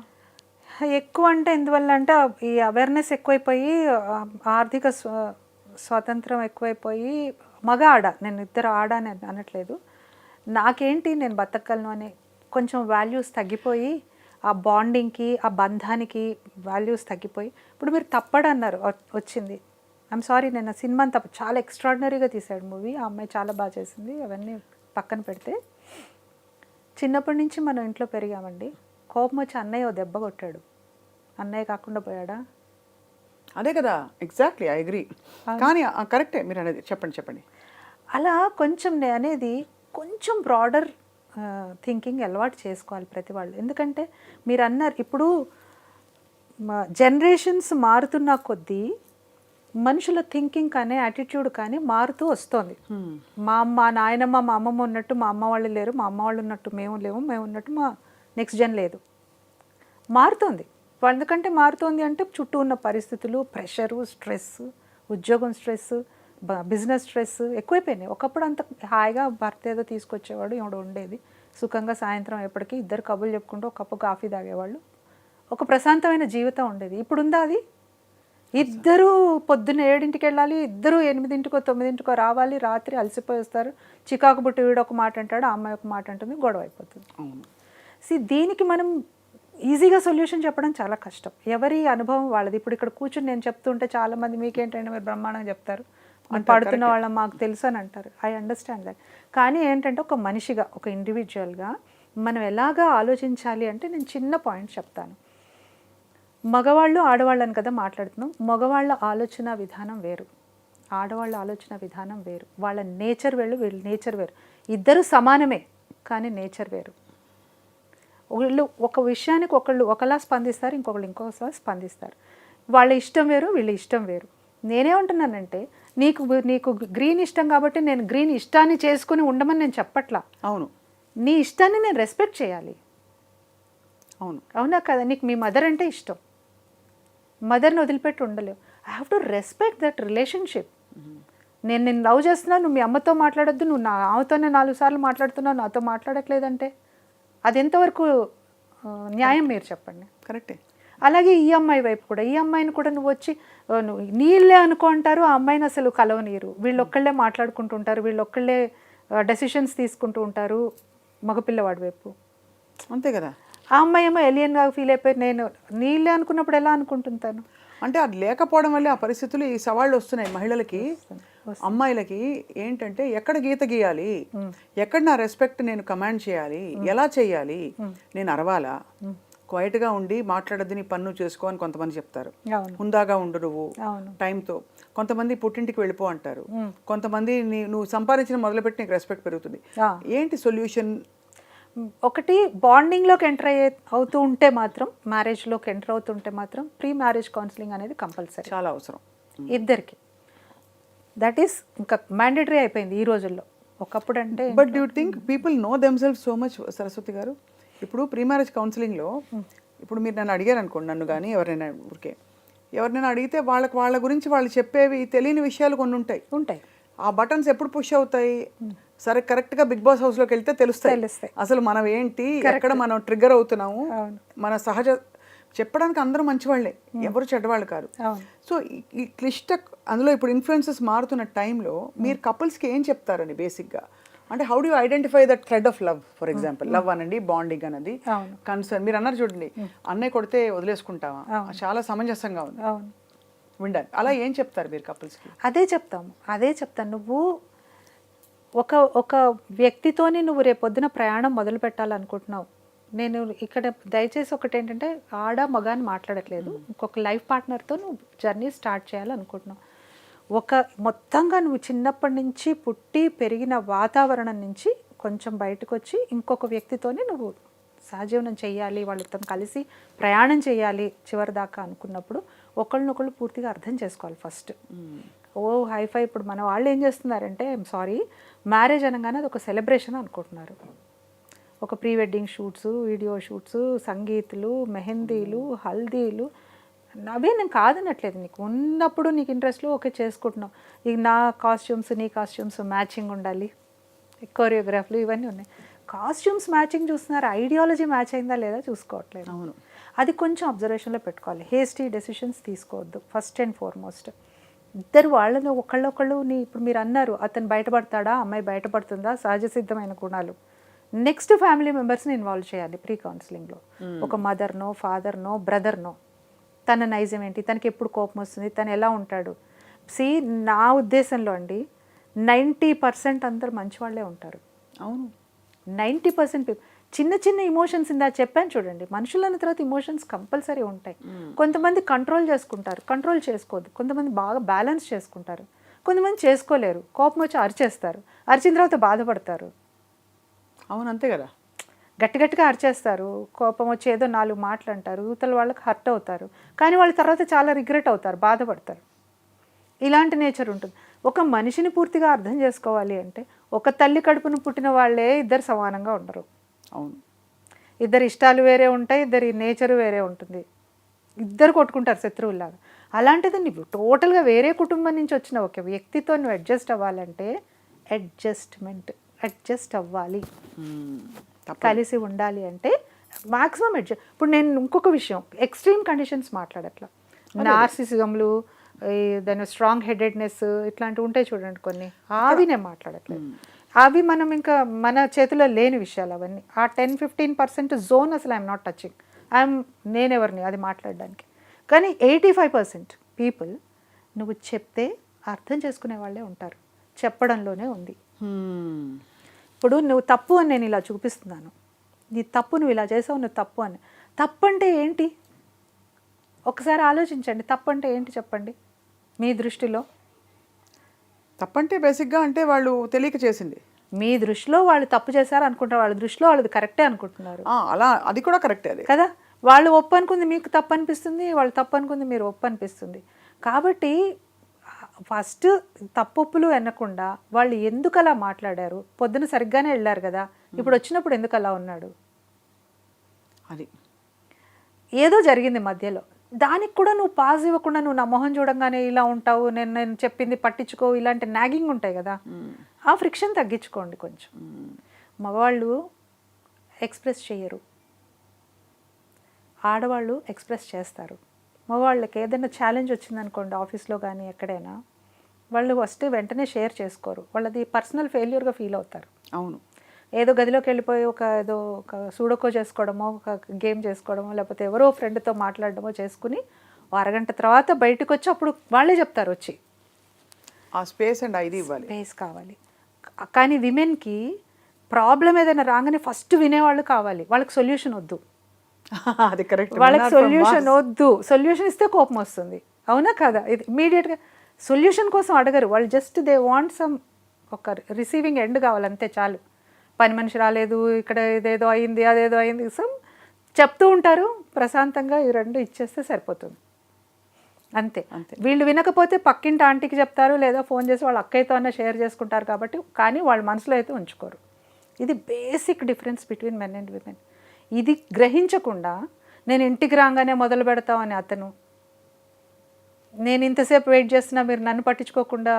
ఎక్కువ అంటే ఎందువల్ల అంటే ఈ అవేర్నెస్ ఎక్కువైపోయి, ఆర్థిక స్వాతంత్రం ఎక్కువైపోయి, మగ ఆడ, నేను ఇద్దరు ఆడ అని అనట్లేదు, నాకేంటి నేను బతకగలను అనే కొంచెం వాల్యూస్ తగ్గిపోయి, ఆ బాండింగ్కి, ఆ బంధానికి వాల్యూస్ తగ్గిపోయి, ఇప్పుడు మీరు తప్పడు అన్నారు వచ్చింది, ఐఎమ్ సారీ, నేను సినిమా అంతా చాలా ఎక్స్ట్రాడినరీగా తీశాడు మూవీ, ఆ అమ్మాయి చాలా బాగా చేసింది, అవన్నీ పక్కన పెడితే, చిన్నప్పటి నుంచి మనం ఇంట్లో పెరిగామండి, కోపం వచ్చి అన్నయ్య ఓ దెబ్బ కొట్టాడు, అన్నయ్య కాకుండా పోయాడా? అదే కదా, ఎగ్జాక్ట్లీ, ఐ అగ్రీ. కానీ కరెక్టే మీరు అనేది, చెప్పండి. అలా కొంచెం నేను అనేది కొంచెం బ్రాడర్ థింకింగ్ అలవాటు చేసుకోవాలి ప్రతి వాళ్ళు. ఎందుకంటే మీరు అన్నారు ఇప్పుడు జనరేషన్స్ మారుతున్న కొద్దీ మనుషుల థింకింగ్ కానీ యాటిట్యూడ్ కానీ మారుతూ వస్తుంది. మా నాయనమ్మ మా అమ్మమ్మ ఉన్నట్టు మా అమ్మ వాళ్ళు లేరు, మా అమ్మ వాళ్ళు ఉన్నట్టు మేము లేవు, మేము ఉన్నట్టు మా నెక్స్ట్ జన్ లేదు. మారుతుంది. ఎందుకంటే మారుతుంది అంటే చుట్టూ ఉన్న పరిస్థితులు, ప్రెషరు, స్ట్రెస్, ఉద్యోగం స్ట్రెస్, బిజినెస్ స్ట్రెస్ ఎక్కువైపోయినాయి. ఒకప్పుడు అంత హాయిగా భర్త ఏదో తీసుకొచ్చేవాడు, ఎవడో ఉండేది సుఖంగా, సాయంత్రం ఎప్పటికీ ఇద్దరు కబుర్లు చెప్పుకుంటూ ఒక కప్పు కాఫీ తాగేవాళ్ళు, ఒక ప్రశాంతమైన జీవితం ఉండేది. ఇప్పుడు ఉందా అది? ఇద్దరు పొద్దున్న 7ంటికి వెళ్ళాలి, ఇద్దరు 8ంటికో 9ంటికో రావాలి, రాత్రి అలసిపోయి వస్తారు, చికాకు బుట్టి వీడు ఒక మాట అంటాడు, ఆ అమ్మాయి ఒక మాట అంటుంది, గొడవ అయిపోతుంది. దీనికి మనం ఈజీగా సొల్యూషన్ చెప్పడం చాలా కష్టం. ఎవరి అనుభవం వాళ్ళది. ఇప్పుడు ఇక్కడ కూర్చుని నేను చెప్తుంటే చాలామంది మీకేంటంటే మీరు బ్రహ్మాండంగా చెప్తారు, పడుతున్న వాళ్ళ మాకు తెలుసు అని అంటారు. I understand that. కానీ ఏంటంటే ఒక మనిషిగా, ఒక ఇండివిజువల్గా మనం ఎలాగా ఆలోచించాలి అంటే నేను చిన్న పాయింట్ చెప్తాను. మగవాళ్ళు ఆడవాళ్ళని కదా మాట్లాడుతున్నాం. మగవాళ్ళ ఆలోచన విధానం వేరు, ఆడవాళ్ళ ఆలోచన విధానం వేరు, వాళ్ళ నేచర్ వేరు, వీళ్ళ నేచర్ వేరు. ఇద్దరు సమానమే కానీ నేచర్ వేరు. వీళ్ళు ఒక విషయానికి ఒకళ్ళు ఒకలా స్పందిస్తారు, ఇంకొకళ్ళు ఇంకోసారి స్పందిస్తారు. వాళ్ళ ఇష్టం వేరు, వీళ్ళ ఇష్టం వేరు. నేనేమంటున్నానంటే నీకు గ్రీన్ ఇష్టం కాబట్టి నేను గ్రీన్ ఇష్టాన్ని చేసుకుని ఉండమని నేను చెప్పట్లా. అవును, నీ ఇష్టాన్ని నేను రెస్పెక్ట్ చేయాలి. అవును, అవునా కదా? నీకు మీ మదర్ అంటే ఇష్టం, మదర్ని వదిలిపెట్టి ఉండలేవు. I have to respect that relationship. నేను నిన్ను లవ్ చేస్తున్నాను, నువ్వు మీ అమ్మతో మాట్లాడొద్దు, నువ్వు ఆమెతోనే 4 సార్లు మాట్లాడుతున్నావు, నాతో మాట్లాడట్లేదంటే అది ఎంతవరకు న్యాయం మీరు చెప్పండి. కరెక్టే. అలాగే ఈ అమ్మాయి వైపు కూడా, ఈ అమ్మాయిని కూడా నువ్వు వచ్చి నువ్వు నీళ్ళే అనుకో అంటారు, ఆ అమ్మాయిని అసలు కలవనీరు, వీళ్ళొక్కళ్ళే మాట్లాడుకుంటుంటారు, వీళ్ళొక్కళ్ళే డెసిషన్స్ తీసుకుంటూ ఉంటారు మగపిల్లవాడి వైపు. అంతే కదా. ఆ అమ్మాయి ఏమో ఎలియన్గా ఫీల్ అయిపోయి నేను నీళ్ళే అనుకున్నప్పుడు ఎలా అనుకుంటుంటాను. అంటే అది లేకపోవడం వల్లే ఆ పరిస్థితులు, ఈ సవాళ్ళు వస్తున్నాయి మహిళలకి, అమ్మాయిలకి. ఏంటంటే ఎక్కడ గీత గీయాలి, ఎక్కడ నా రెస్పెక్ట్ నేను కమాండ్ చేయాలి, ఎలా చేయాలి, నేను అరవాలా, క్వైట్గా ఉండి మాట్లాడద్దు, నీ పన్ను చేసుకో అని కొంతమంది చెప్తారు, హుందాగా ఉండు నువ్వు టైంతో. కొంతమంది పుట్టింటికి వెళ్ళిపో అంటారు, కొంతమంది నువ్వు సంపాదించిన మొదలుపెట్టి నీకు రెస్పెక్ట్ పెరుగుతుంది. ఏంటి సొల్యూషన్? ఒకటి, బాండింగ్లోకి ఎంటర్ అవుతూ ఉంటే మాత్రం, మ్యారేజ్లోకి ఎంటర్ అవుతుంటే మాత్రం ప్రీ మ్యారేజ్ కౌన్సిలింగ్ అనేది కంపల్సరీ, చాలా అవసరం ఇద్దరికి. దట్ ఈస్ ఇంకా మ్యాండేటరీ అయిపోయింది ఈ రోజుల్లో. ఒకప్పుడు అంటే but do think people know themselves so much Saraswathi గారు? ఇప్పుడు ప్రీ మ్యారేజ్ కౌన్సిలింగ్లో ఇప్పుడు మీరు నన్ను అడిగారు అనుకోండి, నన్ను కానీ ఎవరినైనా అడిగితే వాళ్ళ గురించి వాళ్ళు చెప్పేవి తెలియని విషయాలు కొన్ని ఉంటాయి. ఆ బటన్స్ ఎప్పుడు పుష్ అవుతాయి? సరే, కరెక్ట్గా బిగ్ బాస్ హౌస్లోకి వెళ్తే తెలుస్తాయి అసలు మనం ఏంటి, ఎక్కడ మనం ట్రిగ్గర్ అవుతున్నాము. మన సహజ చెప్పడానికి అందరూ మంచివాళ్లే, ఎవరు చెడ్డవాళ్ళు కాదు. సో ఈ అందులో ఇప్పుడు ఇన్ఫ్లుయెన్సెస్ మారుతున్న టైంలో మీరు కపుల్స్కి ఏం చెప్తారని బేసిక్గా? అంటే how do identify that thread of love? For example love అనండి, బాండింగ్ అన్నది, కన్సర్న్. మీరు అన్నారు చూడండి, అన్నయ్య కొడితే వదిలేసుకుంటావా, చాలా సమంజసంగా ఉంది వినడానికి. అలా ఏం చెప్తారు మీరు కపుల్స్కి? అదే చెప్తాను. నువ్వు ఒక వ్యక్తితోనే నువ్వు రేపొద్దున ప్రయాణం మొదలు పెట్టాలనుకుంటున్నావు. నేను ఇక్కడ దయచేసి ఒకటి ఏంటంటే, ఆడ మగ అని మాట్లాడట్లేదు, ఇంకొక లైఫ్ పార్ట్నర్తో నువ్వు జర్నీ స్టార్ట్ చేయాలనుకుంటున్నావు. మొత్తంగా నువ్వు చిన్నప్పటి నుంచి పుట్టి పెరిగిన వాతావరణం నుంచి కొంచెం బయటకు వచ్చి ఇంకొక వ్యక్తితోనే నువ్వు సహజీవనం చేయాలి, వాళ్ళతో కలిసి ప్రయాణం చేయాలి చివరి దాకా అనుకున్నప్పుడు ఒకళ్ళనొకళ్ళు పూర్తిగా అర్థం చేసుకోవాలి ఫస్ట్. హైఫై ఇప్పుడు మన వాళ్ళు ఏం చేస్తున్నారంటే, సారీ, మ్యారేజ్ అనగానే అది ఒక సెలబ్రేషన్ అనుకుంటున్నారు. ఒక pre wedding shoots, video shoots, సంగీతులు, మెహందీలు, హల్దీలు, అవే నేను కాదనట్లేదు. నీకు ఉన్నప్పుడు నీకు ఇంట్రెస్ట్లో ఓకే చేసుకుంటున్నావు. ఇక నా కాస్ట్యూమ్స్ నీ కాస్ట్యూమ్స్ మ్యాచింగ్ ఉండాలి, కొరియోగ్రాఫ్లు ఇవన్నీ ఉన్నాయి. కాస్ట్యూమ్స్ మ్యాచింగ్ చూస్తున్నారు, ఐడియాలజీ మ్యాచ్ అయిందా లేదా చూసుకోవట్లేదు. అవును, అది కొంచెం అబ్జర్వేషన్లో పెట్టుకోవాలి. హేస్టీ డెసిషన్స్ తీసుకోవద్దు ఫస్ట్ అండ్ ఫార్మోస్ట్. ఇద్దరు వాళ్ళని ఒకళ్ళొకళ్ళు ఇప్పుడు మీరు అన్నారు, అతను బయటపడతాడా, అమ్మాయి బయటపడుతుందా, సహజ సిద్ధమైన గుణాలు. నెక్స్ట్ ఫ్యామిలీ మెంబర్స్ని ఇన్వాల్వ్ చేయాలి ప్రీ కౌన్సిలింగ్లో. ఒక మదర్నో, ఫాదర్నో, బ్రదర్నో, తన నైజం ఏంటి, తనకి ఎప్పుడు కోపం వస్తుంది, తను ఎలా ఉంటాడు. నా ఉద్దేశంలో అండి 90% అందరు మంచివాళ్లే ఉంటారు. అవును, 90% పీపుల్. చిన్న చిన్న ఇమోషన్స్ ఇందా చెప్పాను చూడండి, మనుషులన్న తర్వాత ఇమోషన్స్ కంపల్సరీ ఉంటాయి. కొంతమంది కంట్రోల్ చేసుకుంటారు, కంట్రోల్ చేసుకోవద్దు. కొంతమంది బాగా బ్యాలెన్స్ చేసుకుంటారు, కొంతమంది చేసుకోలేరు, కోపం వచ్చి అరిచేస్తారు, అరిచిన తర్వాత బాధపడతారు. అవును, అంతే కదా. గట్టి గట్టిగా అరిచేస్తారు, కోపం వచ్చి ఏదో 4 మాటలు అంటారు, యువతల వాళ్ళకి హర్ట్ అవుతారు, కానీ వాళ్ళ తర్వాత చాలా రిగ్రెట్ అవుతారు, బాధపడతారు. ఇలాంటి నేచర్ ఉంటుంది. ఒక మనిషిని పూర్తిగా అర్థం చేసుకోవాలి అంటే ఒక తల్లి కడుపును పుట్టిన వాళ్ళే ఇద్దరు సమానంగా ఉండరు. అవును. ఇద్దరి ఇష్టాలు వేరే ఉంటాయి, ఇద్దరి నేచరు వేరే ఉంటుంది, ఇద్దరు కొట్టుకుంటారు శత్రువులాగా. అలాంటిది నువ్వు టోటల్గా వేరే కుటుంబం నుంచి వచ్చిన ఒక వ్యక్తితో నువ్వు అడ్జస్ట్ అవ్వాలంటే అడ్జస్ట్ అవ్వాలి. కలిసి ఉండాలి అంటే మాక్సిమం అడ్జస్ట్. ఇప్పుడు నేను ఇంకొక విషయం, ఎక్స్ట్రీమ్ కండిషన్స్ మాట్లాడట్లా, నార్సిసిజంలు, దాని స్ట్రాంగ్ హెడెడ్నెస్ ఇట్లాంటివి ఉంటాయి చూడండి కొన్ని, అవి నేను మాట్లాడట్లేదు. అవి మనం ఇంకా మన చేతిలో లేని విషయాలు అవన్నీ. ఆ 10-15% జోన్ అసలు ఐఎమ్ నాట్ టచింగ్. నేనెవరిని అది మాట్లాడడానికి. కానీ 85% పీపుల్ నువ్వు చెప్తే అర్థం చేసుకునే వాళ్ళే ఉంటారు, చెప్పడంలోనే ఉంది. ఇప్పుడు నువ్వు తప్పు అని నేను ఇలా చూపిస్తున్నాను, నీ తప్పు నువ్వు ఇలా చేసావు, నువ్వు తప్పు అని. తప్పు అంటే ఏంటి ఒకసారి ఆలోచించండి. తప్పు అంటే ఏంటి చెప్పండి మీ దృష్టిలో? తప్పంటే బేసిక్గా అంటే వాళ్ళు తెలియక చేసింది. మీ దృష్టిలో వాళ్ళు తప్పు చేశారు అనుకుంటారు, వాళ్ళ దృష్టిలో వాళ్ళది కరెక్టే అనుకుంటున్నారు. అలా అది కూడా కరెక్టే అది కదా. వాళ్ళు ఒప్పు అనుకుంది మీకు తప్పు అనిపిస్తుంది, వాళ్ళు తప్పు అనుకుంది మీరు ఒప్పు అనిపిస్తుంది. కాబట్టి ఫస్ట్ తప్పొప్పులు అనకుండా వాళ్ళు ఎందుకు అలా మాట్లాడారు, పొద్దున సరిగ్గానే వెళ్ళారు కదా, ఇప్పుడు వచ్చినప్పుడు ఎందుకు అలా ఉన్నాడు, అది ఏదో జరిగింది మధ్యలో, దానికి కూడా నువ్వు పాజ్ ఇవ్వకుండా నువ్వు నా మొహం చూడంగానే ఇలా ఉంటావు, నేను చెప్పింది పట్టించుకో, ఇలాంటి నాగింగ్ ఉంటాయి కదా, ఆ ఫ్రిక్షన్ తగ్గించుకోండి కొంచెం. మగవాళ్ళు ఎక్స్ప్రెస్ చేయరు, ఆడవాళ్ళు ఎక్స్ప్రెస్ చేస్తారు. మగవాళ్ళకి ఏదైనా ఛాలెంజ్ వచ్చిందనుకోండి ఆఫీస్లో కానీ ఎక్కడైనా, వాళ్ళు వస్తే వెంటనే షేర్ చేసుకోరు, వాళ్ళది పర్సనల్ ఫెయిల్యూర్గా ఫీల్ అవుతారు. అవును. ఏదో గదిలోకి వెళ్ళిపోయి ఏదో ఒక సూడోకో చేసుకోవడమో, ఒక గేమ్ చేసుకోవడమో, లేకపోతే ఎవరో ఫ్రెండ్తో మాట్లాడడమో చేసుకుని అరగంట తర్వాత బయటకు వచ్చి అప్పుడు వాళ్ళే చెప్తారు వచ్చి ఆ స్పేస్ అండ్ ఇది ఇవ్వాలి, స్పేస్ కావాలి. కానీ విమెన్కి ప్రాబ్లం ఏదైనా రాగానే ఫస్ట్ వినేవాళ్ళు కావాలి, వాళ్ళకి సొల్యూషన్ వద్దు. అది కరెక్ట్. వాళ్ళకి సొల్యూషన్ వద్దు, సొల్యూషన్ ఇస్తే కోపం వస్తుంది, అవునా కదా. ఇది ఇమీడియట్గా సొల్యూషన్ కోసం అడగరు వాళ్ళు, జస్ట్ దే వాంట్ సమ్ ఒక రిసీవింగ్ ఎండ్ కావాలి అంతే చాలు. పని మనిషి రాలేదు, ఇక్కడ ఇదేదో అయింది, అదేదో అయింది, సమ్ చెప్తూ ఉంటారు, ప్రశాంతంగా ఈ రెండు ఇచ్చేస్తే సరిపోతుంది అంతే. వీళ్ళు వినకపోతే పక్కింటి ఆంటీకి చెప్తారు, లేదా ఫోన్ చేసి వాళ్ళ అక్కయ్యతో అన్న షేర్ చేసుకుంటారు కాబట్టి, కానీ వాళ్ళ మనసులో అయితే ఉంచుకోరు. ఇది basic difference between men and women. ఇది గ్రహించకుండా నేను ఇంటికి రాగానే మొదలు పెడతామని అతను, నేను ఇంతసేపు వెయిట్ చేస్తున్నా మీరు నన్ను పట్టించుకోకుండా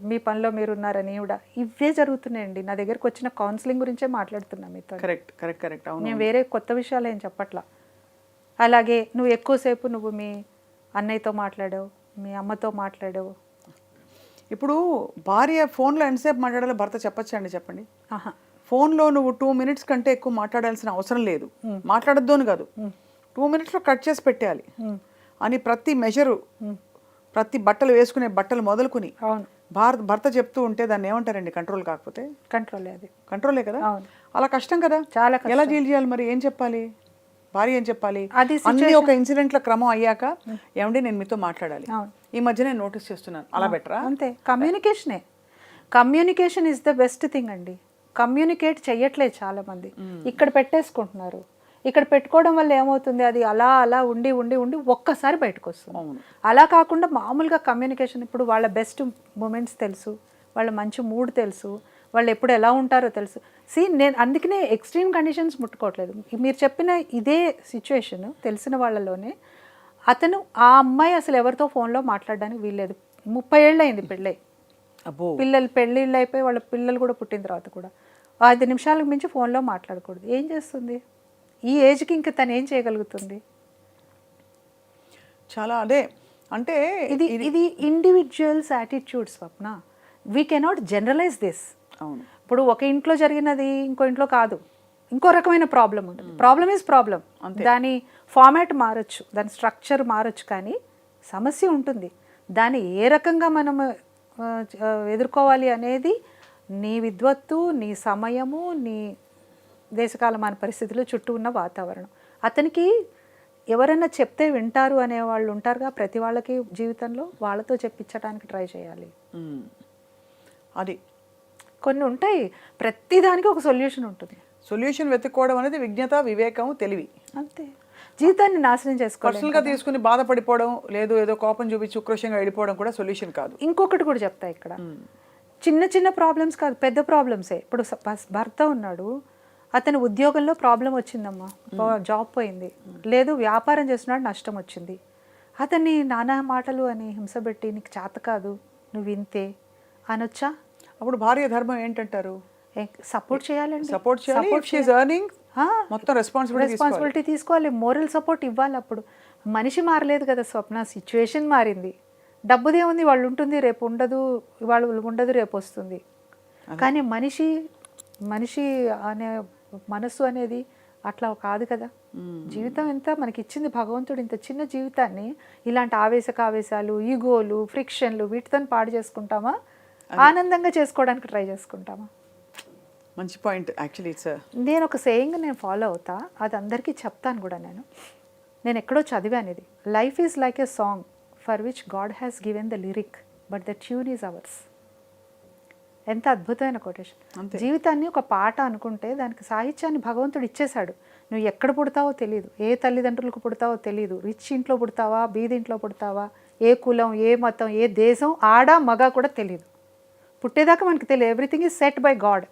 మీ పనిలో మీరు ఉన్నారని ఈవిడ, ఇవే జరుగుతున్నాయండి. నా దగ్గరకు వచ్చిన కౌన్సిలింగ్ గురించే మాట్లాడుతున్నా మీతో. Correct correct correct. అవును, నేను వేరే కొత్త విషయాలు ఏం చెప్పట్లా. అలాగే నువ్వు ఎక్కువసేపు నువ్వు మీ అన్నయ్యతో మాట్లాడావు, మీ అమ్మతో మాట్లాడావు. ఇప్పుడు భార్య ఫోన్లో ఎంతసేపు మాట్లాడాలో భర్త చెప్పచ్చండి, చెప్పండి. ఫోన్లో నువ్వు 2 minutes కంటే ఎక్కువ మాట్లాడాల్సిన అవసరం లేదు, మాట్లాడద్దు అని కాదు, 2 minutesలో కట్ చేసి పెట్టేయాలి అని ప్రతి మెజరు, ప్రతి బట్టలు వేసుకునే బట్టలు మొదలుకుని భర్త చెప్తూ ఉంటే దాన్ని ఏమంటారండి? కంట్రోల్ కాకపోతే కంట్రోలే కదా. అలా కష్టం కదా, చాలా ఎలా డీల్ చేయాలి మరి? ఏం చెప్పాలి భార్య, ఏం చెప్పాలి? అన్ని ఒక ఇన్సిడెంట్ల క్రమం అయ్యాక, ఏమండి నేను మీతో మాట్లాడాలి, ఈ మధ్య నేను నోటీస్ చేస్తున్నాను, అలా బెటరా? అంతే. Communication is the best thing అండి. కమ్యూనికేట్ చెయ్యట్లేదు చాలామంది, ఇక్కడ పెట్టేసుకుంటున్నారు. ఇక్కడ పెట్టుకోవడం వల్ల ఏమవుతుంది, అది అలా అలా ఉండి ఉండి ఉండి ఒక్కసారి బయటకు వస్తుంది. అలా కాకుండా మామూలుగా కమ్యూనికేషన్, ఇప్పుడు వాళ్ళ బెస్ట్ మూమెంట్స్ తెలుసు, వాళ్ళ మంచి మూడ్ తెలుసు, వాళ్ళు ఎప్పుడు ఎలా ఉంటారో తెలుసు. నేను అందుకనే ఎక్స్ట్రీమ్ కండిషన్స్ ముట్టుకోవట్లేదు. మీరు చెప్పిన ఇదే సిచ్యువేషన్ తెలిసిన వాళ్ళలోనే అతను, ఆ అమ్మాయి అసలు ఎవరితో ఫోన్లో మాట్లాడడానికి వీల్లేదు, 30 ఏళ్ళు అయింది పెళ్ళై, పిల్లలు పెళ్ళిళ్ళు అయిపోయి వాళ్ళ పిల్లలు కూడా పుట్టిన తర్వాత కూడా 5 నిమిషాలకు మించి ఫోన్లో మాట్లాడకూడదు. ఏం చేస్తుంది ఈ ఏజ్కి? ఇంకా తను ఏం చేయగలుగుతుంది? చాలా అదే అంటే ఇది individuals attitude Swapna. We cannot generalize this. అవును. ఇప్పుడు ఒక ఇంట్లో జరిగినది ఇంకో ఇంట్లో కాదు, ఇంకో రకమైన ప్రాబ్లం ఉంటుంది. ప్రాబ్లం ఈజ్ ప్రాబ్లం, దాని ఫార్మాట్ మారచ్చు, దాని స్ట్రక్చర్ మారచ్చు, కానీ సమస్య ఉంటుంది. దాన్ని ఏ రకంగా మనం ఎదుర్కోవాలి అనేది నీ విద్వత్తు, నీ సమయము, నీ దేశకాలమాన పరిస్థితులు, చుట్టూ ఉన్న వాతావరణం. అతనికి ఎవరైనా చెప్తే వింటారు అనే వాళ్ళు ఉంటారుగా ప్రతి వాళ్ళకి జీవితంలో, వాళ్ళతో చెప్పించడానికి ట్రై చేయాలి. అది కొన్ని ఉంటాయి, ప్రతిదానికి ఒక సొల్యూషన్ ఉంటుంది. సొల్యూషన్ వెతుక్కోవడం అనేది విజ్ఞత, వివేకం, తెలివి. అంతే. జీవితాన్ని నాశనం చేసుకోవాలి. పర్సనల్గా తీసుకుని బాధపడిపోవడం లేదు, ఏదో కోపం చూపించి ఉక్రోషంగా వెళ్ళిపోవడం కూడా సొల్యూషన్ కాదు. ఇంకొకటి కూడా చెప్తా ఇక్కడ, చిన్న చిన్న ప్రాబ్లమ్స్ కాదు, పెద్ద ప్రాబ్లమ్సే. ఇప్పుడు భర్త ఉన్నాడు, అతని ఉద్యోగంలో ప్రాబ్లం వచ్చిందమ్మా, జాబ్ పోయింది, లేదు వ్యాపారం చేస్తున్నాడు నష్టం వచ్చింది, అతన్ని నానా మాటలు అని హింసపెట్టి నీకు చేత కాదు నువ్వు ఇంతే అనొచ్చా? అప్పుడు భార్య ధర్మం ఏంటంటారు? సపోర్ట్ చేయాలండి, సపోర్ట్ చేయాలి. If she is earning, మొత్తం రెస్పాన్సిబిలిటీ తీసుకోవాలి, మోరల్ సపోర్ట్ ఇవ్వాలి. అప్పుడు మనిషి మారలేదు కదా స్వప్న, సిచ్యువేషన్ మారింది. డబ్బుదే ఉంది, వాళ్ళు ఉంటుంది రేపు ఉండదు, వాళ్ళు ఉండదు రేపు వస్తుంది. కానీ మనిషి అనే మనసు అనేది అట్లా కాదు కదా. జీవితం ఎంత మనకి ఇచ్చింది భగవంతుడు, ఇంత చిన్న జీవితాన్ని ఇలాంటి ఆవేశాలు, ఈగోలు, ఫ్రిక్షన్లు వీటితో పాడు చేసుకుంటామా, ఆనందంగా చేసుకోవడానికి ట్రై చేసుకుంటామా? మంచి పాయింట్ యాక్చువల్లీ. ఇట్స్ నేను ఒక సేయింగ్ నేను ఫాలో అవుతా, అది అందరికీ చెప్తాను కూడా. నేను ఎక్కడో చదివాను ఇది, life is like a song for which God has given the lyric but the tune is ours. ఎంత అద్భుతమైన కొటేషన్. జీవితాన్ని ఒక పాట అనుకుంటే దానికి సాహిత్యాన్ని భగవంతుడు ఇచ్చేశాడు. నువ్వు ఎక్కడ పుడతావో తెలియదు, ఏ తల్లిదండ్రులకు పుడతావో తెలియదు, రిచ్ ఇంట్లో పుడతావా, బీదింట్లో పుడతావా, ఏ కులం, ఏ మతం, ఏ దేశం, ఆడ మగ కూడా తెలియదు. పుట్టేదాకా మనకు తెలియదు. Everything is set by God.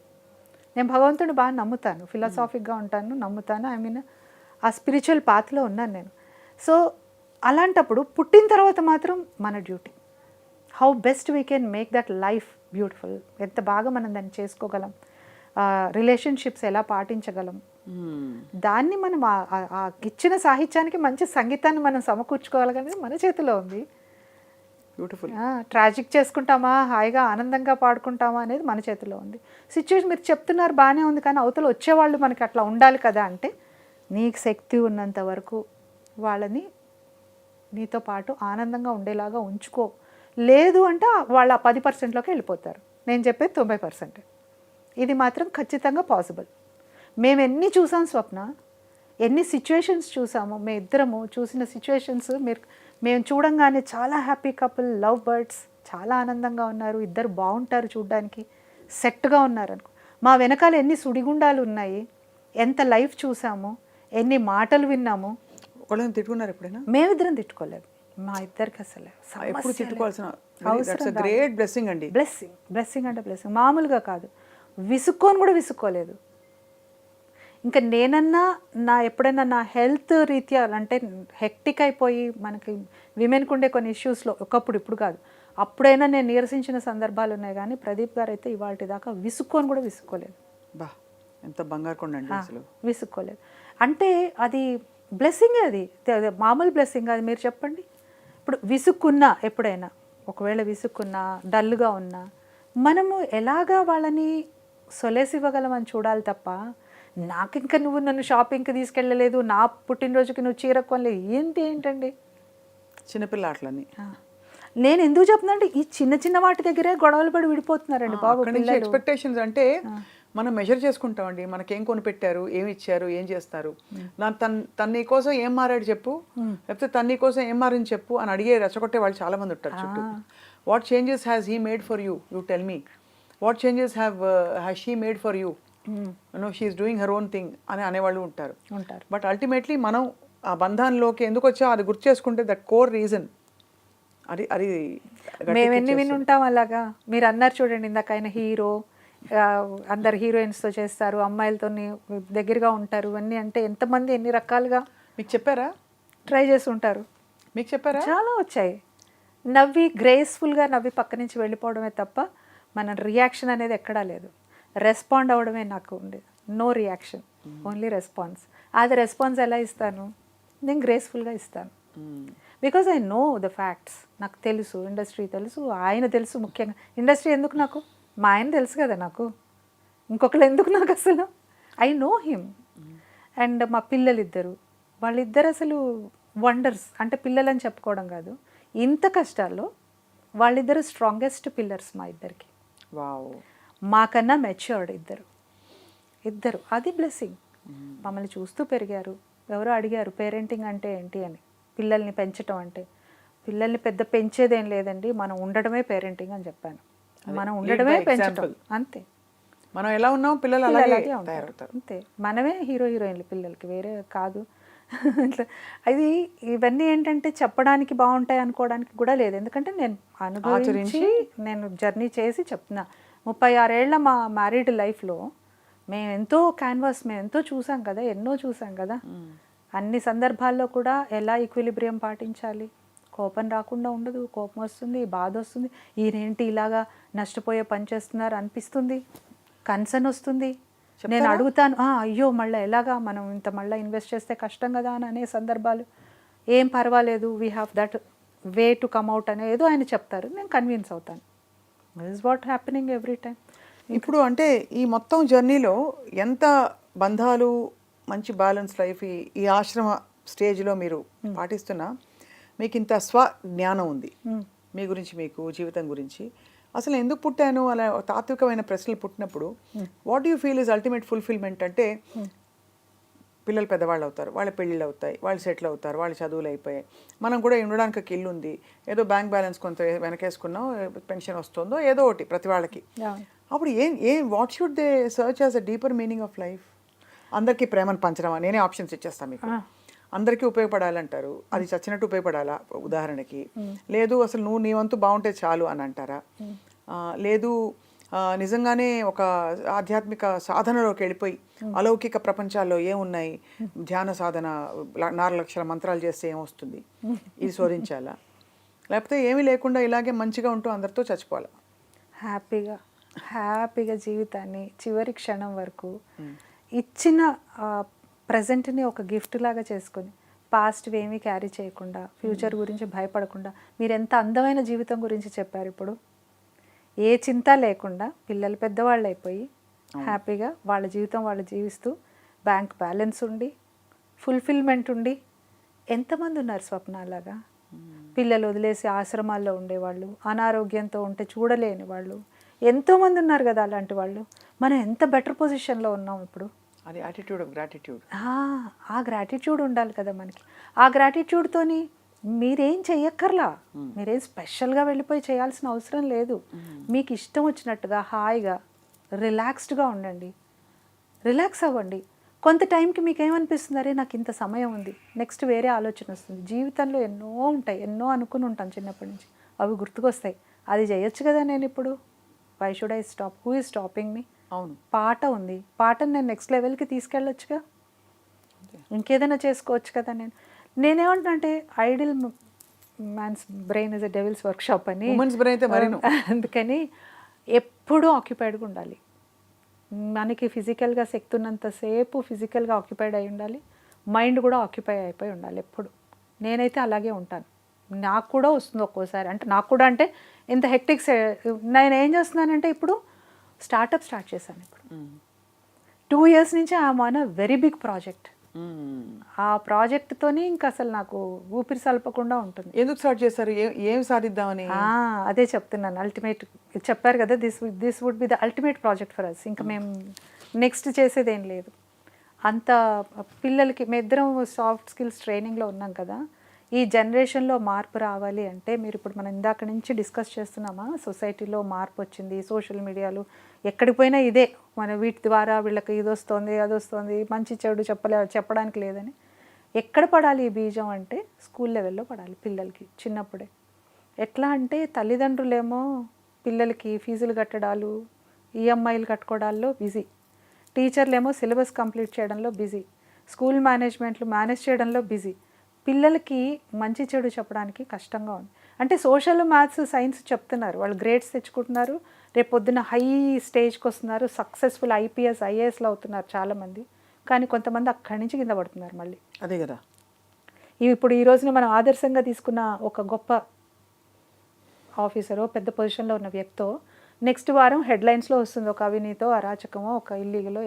నేను భగవంతుడిని బాగా నమ్ముతాను, ఫిలాసాఫిక్గా ఉంటాను, నమ్ముతాను. ఐ మీన్ ఆ స్పిరిచువల్ పాత్లో ఉన్నాను నేను. సో అలాంటప్పుడు పుట్టిన తర్వాత మాత్రం మన duty, how best we can make that life beautiful, ఎంత బాగా మనం దాన్ని చేసుకోగలం, రిలేషన్షిప్స్ ఎలా పాటించగలం, దాన్ని మనం ఇచ్చిన సాహిత్యానికి మంచి సంగీతాన్ని మనం సమకూర్చుకోగలగనేది మన చేతిలో ఉంది. బ్యూటిఫుల్. ట్రాజిక్ చేసుకుంటామా, హాయిగా ఆనందంగా పాడుకుంటామా అనేది మన చేతిలో ఉంది. సిచ్యువేషన్ మీరు చెప్తున్నారు బాగానే ఉంది, కానీ అవతల వచ్చేవాళ్ళు మనకి అట్లా ఉండాలి కదా అంటే, నీకు శక్తి ఉన్నంత వరకు వాళ్ళని నీతో పాటు ఆనందంగా ఉండేలాగా ఉంచుకో. లేదు అంటే వాళ్ళు ఆ 10%లోకి వెళ్ళిపోతారు. నేను చెప్పేది 90%. ఇది మాత్రం ఖచ్చితంగా పాసిబుల్. మేము ఎన్ని చూసాం స్వప్న, ఎన్ని సిచ్యువేషన్స్ చూసాము, మేము ఇద్దరము చూసిన సిచ్యువేషన్స్ మేము చూడంగానే చాలా హ్యాపీ కపుల్, లవ్ బర్డ్స్, చాలా ఆనందంగా ఉన్నారు, ఇద్దరు బాగుంటారు, చూడడానికి సెట్గా ఉన్నారు అనుకో. మా వెనకాల ఎన్ని సుడిగుండాలు ఉన్నాయి, ఎంత లైఫ్ చూసాము, ఎన్ని మాటలు విన్నాము. ఒకళ్ళని తిట్టుకున్నారు ఎప్పుడైనా? మేమిద్దరం తిట్టుకోలేదు, మా ఇద్దరికి అసలు ఎప్పుడు తిట్టుకోవాల్సిన గ్రేట్ బ్లెస్సింగ్ అండి. బ్లెస్సింగ్ అంటే బ్లెస్సింగ్ మామూలుగా కాదు. విసుక్కొని కూడా విసుక్కోలేదు. ఇంకా నేనన్నా ఎప్పుడైనా నా హెల్త్ రీత్యా అంటే హెక్టిక్ అయిపోయి మనకి విమెన్కి ఉండే కొన్ని ఇష్యూస్లో ఒకప్పుడు, ఇప్పుడు కాదు, అప్పుడైనా నేను నీరసించిన సందర్భాలు ఉన్నాయి. కానీ ప్రదీప్ గారు అయితే ఇవాళ దాకా విసుక్కొని కూడా విసుక్కోలేదు. బా, ఎంత బంగారు కొండ అండి అసలు. విసుక్కోలేదు అంటే అది బ్లెస్సింగే, అది మామూలు బ్లెస్సింగ్. అది మీరు చెప్పండి. ఇప్పుడు విసుక్కున్నా, ఎప్పుడైనా ఒకవేళ విసుక్కున్నా, డల్గా ఉన్నా, మనము ఎలాగా వాళ్ళని సొలేసి ఇవ్వగలమని చూడాలి తప్ప, నాకు ఇంకా నువ్వు నన్ను షాపింగ్కి తీసుకెళ్ళలేదు, నా పుట్టినరోజుకి నువ్వు చీర కొనలేదు, ఏంటండి చిన్నపిల్ల ఆటలని. నేను ఎందుకు చెప్తున్నా అంటే, ఈ చిన్న చిన్న వాటి దగ్గరే గొడవలు పడి విడిపోతున్నారండి బాబు. ఎక్స్పెక్టేషన్స్ అంటే మనం మెజర్ చేసుకుంటామండి, మనకేం కొనిపెట్టారు, ఏమి ఇచ్చారు, ఏం చేస్తారు, తన నీ కోసం ఏం మారాడు చెప్పు, లేకపోతే తన నీ కోసం ఏం మారని చెప్పు అని అడిగే రెచ్చగొట్టే వాళ్ళు చాలా మంది ఉంటారు చుట్టూ. What changes has he made for you, you tell me. What changes has she made for you, no she is doing her own thing అని అనేవాళ్ళు ఉంటారు. బట్ అల్టిమేట్లీ మనం ఆ బంధాల్లోకి ఎందుకు వచ్చా అది గుర్తు చేసుకుంటే దట్ కోర్ రీజన్ అది మేము ఎన్ని విని ఉంటాం అలాగా. మీరు అన్నారు చూడండి ఇందాక, ఆయన హీరో, అందరు హీరోయిన్స్తో చేస్తారు, అమ్మాయిలతో దగ్గరగా ఉంటారు అన్నీ. అంటే ఎంతమంది ఎన్ని రకాలుగా మీకు చెప్పారా, ట్రై చేసి ఉంటారు. మీకు చెప్పారా? చాలా వచ్చాయి. నవ్వి గ్రేస్ఫుల్గా నవ్వి పక్క నుంచి వెళ్ళిపోవడమే తప్ప మన రియాక్షన్ అనేది ఎక్కడా లేదు. రెస్పాండ్ అవ్వడమే నాకు ఉండేది. No reaction, only response. అది రెస్పాన్స్ ఎలా ఇస్తాను, నేను గ్రేస్ఫుల్గా ఇస్తాను. Because I know the facts. నాకు తెలుసు, ఇండస్ట్రీ తెలుసు, ఆయన తెలుసు. ముఖ్యంగా ఇండస్ట్రీ ఎందుకు నాకు, మా ఆయన తెలుసు కదా నాకు, ఇంకొకరు ఎందుకు నాకు అసలు. I know him. అండ్ మా పిల్లలిద్దరు, వాళ్ళిద్దరు అసలు వండర్స్. అంటే పిల్లలని చెప్పుకోవడం కాదు, ఇంత కష్టాల్లో వాళ్ళిద్దరు స్ట్రాంగెస్ట్ పిల్లర్స్ మా ఇద్దరికి. వావ్. మాకన్నా మెచ్యూర్డ్ ఇద్దరు. అది బ్లెస్సింగ్. మమ్మల్ని చూస్తూ పెరిగారు. ఎవరో అడిగారు పేరెంటింగ్ అంటే ఏంటి అని, పిల్లల్ని పెంచడం అంటే. పిల్లల్ని పెద్ద పెంచేదేం లేదండి, మనం ఉండడమే పేరెంటింగ్ అని చెప్పాను. మనం ఉండడమే పెంచడం, అంతే. మనం ఎలా ఉన్నాం పిల్లలు పిల్లలు అలాగే అలాగే ఉంటారు తయారవుతారు. అంతే. మనమే హీరో హీరోయిన్లు పిల్లలకి, వేరే కాదు. ఇట్లా అది ఇవన్నీ ఏంటంటే చెప్పడానికి బాగుంటాయి అనుకోవడానికి కూడా లేదు. ఎందుకంటే నేను అనుభవించి నేను జర్నీ చేసి చెప్తున్నా. 36 ఏళ్ల మా మ్యారీడ్ లైఫ్లో మేము ఎంతో చూసాం కదా, ఎన్నో చూసాం కదా. అన్ని సందర్భాల్లో కూడా ఎలా ఈక్విలిబ్రియం పాటించాలి, కోపం రాకుండా ఉండదు, కోపం వస్తుంది, బాధ వస్తుంది, ఈయనేంటి ఇలాగా నష్టపోయే పని చేస్తున్నారు అనిపిస్తుంది, కన్సర్న్ వస్తుంది. నేను అడుగుతాను, అయ్యో మళ్ళీ ఎలాగా మనం ఇంత మళ్ళీ ఇన్వెస్ట్ చేస్తే కష్టం కదా అని అనే సందర్భాలు. ఏం పర్వాలేదు, we have that way to come out అనే ఏదో ఆయన చెప్తారు, నేను కన్విన్స్ అవుతాను. This is what happening every time. ఇప్పుడు అంటే ఈ మొత్తం జర్నీలో ఎంత బంధాలు, మంచి బ్యాలెన్స్ లైఫ్ ఈ ఆశ్రమ స్టేజ్లో మీరు పాటిస్తున్నా మీకు ఇంత స్వజ్ఞానం ఉంది మీ గురించి, మీకు జీవితం గురించి. అసలు ఎందుకు పుట్టాను అలా తాత్వికమైన ప్రశ్నలు పుట్టినప్పుడు what you feel is ultimate fulfilment అంటే పిల్లలు పెద్దవాళ్ళు అవుతారు, వాళ్ళ పెళ్ళిళ్ళు అవుతాయి, వాళ్ళు సెటిల్ అవుతారు, వాళ్ళ చదువులు అయిపోయాయి, మనం కూడా ఉండడానికి ఒక ఇల్లు ఉంది, ఏదో బ్యాంక్ బ్యాలెన్స్ కొంత వెనకేసుకున్నాం, పెన్షన్ వస్తుందో ఏదో ఒకటి ప్రతి వాళ్ళకి. అప్పుడు what should they search as a deeper meaning of life? అందరికీ ప్రేమను పంచడమా? నేనే ఆప్షన్స్ ఇచ్చేస్తాను మీకు. అందరికీ ఉపయోగపడాలంటారు, అది చచ్చినట్టు ఉపయోగపడాలా ఉదాహరణకి? లేదు అసలు నీ వంతు బాగుంటే చాలు అని అంటారా? లేదు నిజంగానే ఒక ఆధ్యాత్మిక సాధనలోకి వెళ్ళిపోయి అలౌకిక ప్రపంచాల్లో ఏమున్నాయి, ధ్యాన సాధన 4 లక్షల మంత్రాలు చేస్తే ఏమొస్తుంది, ఇది శోధించాలా? లేకపోతే ఏమీ లేకుండా ఇలాగే మంచిగా ఉంటూ అందరితో చచ్చిపోవాలా? హ్యాపీగా జీవితాన్ని చివరి క్షణం వరకు ఇచ్చిన ప్రజెంట్ని ఒక గిఫ్ట్ లాగా చేసుకొని, పాస్ట్ ఏమీ క్యారీ చేయకుండా, ఫ్యూచర్ గురించి భయపడకుండా, మీరు ఎంత అందమైన జీవితం గురించి చెప్పారు. ఇప్పుడు ఏ చింత లేకుండా పిల్లలు పెద్దవాళ్ళు అయిపోయి హ్యాపీగా వాళ్ళ జీవితం వాళ్ళు జీవిస్తూ, బ్యాంక్ బ్యాలెన్స్ ఉండి, ఫుల్ఫిల్మెంట్ ఉండి, ఎంతమంది ఉన్నారు స్వప్నాలాగా? పిల్లలు వదిలేసి ఆశ్రమాల్లో ఉండేవాళ్ళు, అనారోగ్యంతో ఉంటే చూడలేని వాళ్ళు ఎంతోమంది ఉన్నారు కదా అలాంటి వాళ్ళు. మనం ఎంత బెటర్ పొజిషన్లో ఉన్నాం ఇప్పుడు. అది యాటిట్యూడ్ ఆఫ్ గ్రాటిట్యూడ్. ఆ గ్రాటిట్యూడ్ ఉండాలి కదా మనకి. ఆ గ్రాటిట్యూడ్తోని మీరేం చెయ్యక్కర్లా, మీరేం స్పెషల్గా వెళ్ళిపోయి చేయాల్సిన అవసరం లేదు. మీకు ఇష్టం వచ్చినట్టుగా హాయిగా రిలాక్స్డ్గా ఉండండి, రిలాక్స్ అవ్వండి. కొంత టైంకి మీకు ఏమనిపిస్తుంది, అరే నాకు ఇంత సమయం ఉంది, నెక్స్ట్ వేరే ఆలోచన వస్తుంది. జీవితంలో ఎన్నో ఉంటాయి, ఎన్నో అనుకుని ఉంటాం చిన్నప్పటి నుంచి, అవి గుర్తుకొస్తాయి. అది చేయొచ్చు కదా నేను ఇప్పుడు. Why should I stop? Who is stopping me? అవును, పాట ఉంది, పాటను నేను నెక్స్ట్ లెవెల్కి తీసుకెళ్ళొచ్చుగా, ఇంకేదైనా చేసుకోవచ్చు కదా. నేనేమంటున్నా అంటే idle man's brain is a devil's workshop అని. అందుకని ఎప్పుడూ ఆక్యుపైడ్గా ఉండాలి. మనకి ఫిజికల్గా శక్తి ఉన్నంతసేపు ఫిజికల్గా ఆక్యుపైడ్ అయి ఉండాలి, మైండ్ కూడా ఆక్యుపై అయిపోయి ఉండాలి ఎప్పుడు. నేనైతే అలాగే ఉంటాను. నాకు కూడా వస్తుంది ఒక్కోసారి, అంటే నాకు కూడా అంటే ఇంత హెక్టిక్స్. నేను ఏం చేస్తున్నానంటే ఇప్పుడు స్టార్ట్ చేశాను. ఇప్పుడు 2 years నుంచి I'm on a very big project. ఆ ప్రాజెక్ట్తోని ఇంకా అసలు నాకు ఊపిరి సల్పకుండా ఉంటుంది. ఎందుకు స్టార్ట్ చేశారు? ఏం సాధిద్దామని? అదే చెప్తున్నాను. అల్టిమేట్ చెప్పారు కదా, this would be the ultimate project for us. ఇంకా మేము నెక్స్ట్ చేసేది ఏం లేదు. అంత పిల్లలకి మేమిద్దరం సాఫ్ట్ స్కిల్స్ ట్రైనింగ్లో ఉన్నాం కదా. ఈ జనరేషన్లో మార్పు రావాలి అంటే, మీరు ఇప్పుడు మనం ఇందాక నుంచి డిస్కస్ చేస్తున్నామా, సొసైటీలో మార్పు వచ్చింది, సోషల్ మీడియాలు ఎక్కడికి పోయినా ఇదే, మన వీటి ద్వారా వీళ్ళకి ఇది వస్తుంది అది వస్తుంది, మంచి చెడు చెప్పడానికి లేదని. ఎక్కడ పడాలి ఈ బీజం అంటే స్కూల్ లెవెల్లో పడాలి పిల్లలకి చిన్నప్పుడే. ఎట్లా అంటే తల్లిదండ్రులేమో పిల్లలకి ఫీజులు కట్టడాలు, ఈఎంఐలు కట్టుకోవడాల్లో బిజీ, టీచర్లేమో సిలబస్ కంప్లీట్ చేయడంలో బిజీ, స్కూల్ మేనేజ్మెంట్లు మేనేజ్ చేయడంలో బిజీ. పిల్లలకి మంచి చెడు చెప్పడానికి కష్టంగా ఉంది. అంటే సోషల్, మ్యాథ్స్, సైన్స్ చెప్తున్నారు, వాళ్ళు గ్రేడ్స్ తెచ్చుకుంటున్నారు, రేపు పొద్దున్న హై స్టేజ్కి వస్తున్నారు, సక్సెస్ఫుల్ ఐపీఎస్ ఐఏఎస్లు అవుతున్నారు చాలామంది. కానీ కొంతమంది అక్కడి నుంచి కింద పడుతున్నారు మళ్ళీ. అదే కదా. ఇప్పుడు ఈ రోజున మనం ఆదర్శంగా తీసుకున్న ఒక గొప్ప ఆఫీసరో పెద్ద పొజిషన్లో ఉన్న వ్యక్తో నెక్స్ట్ వారం హెడ్లైన్స్లో వస్తుంది ఒక అవినీతో, అరాచకమో, ఒక ఇల్లీగలో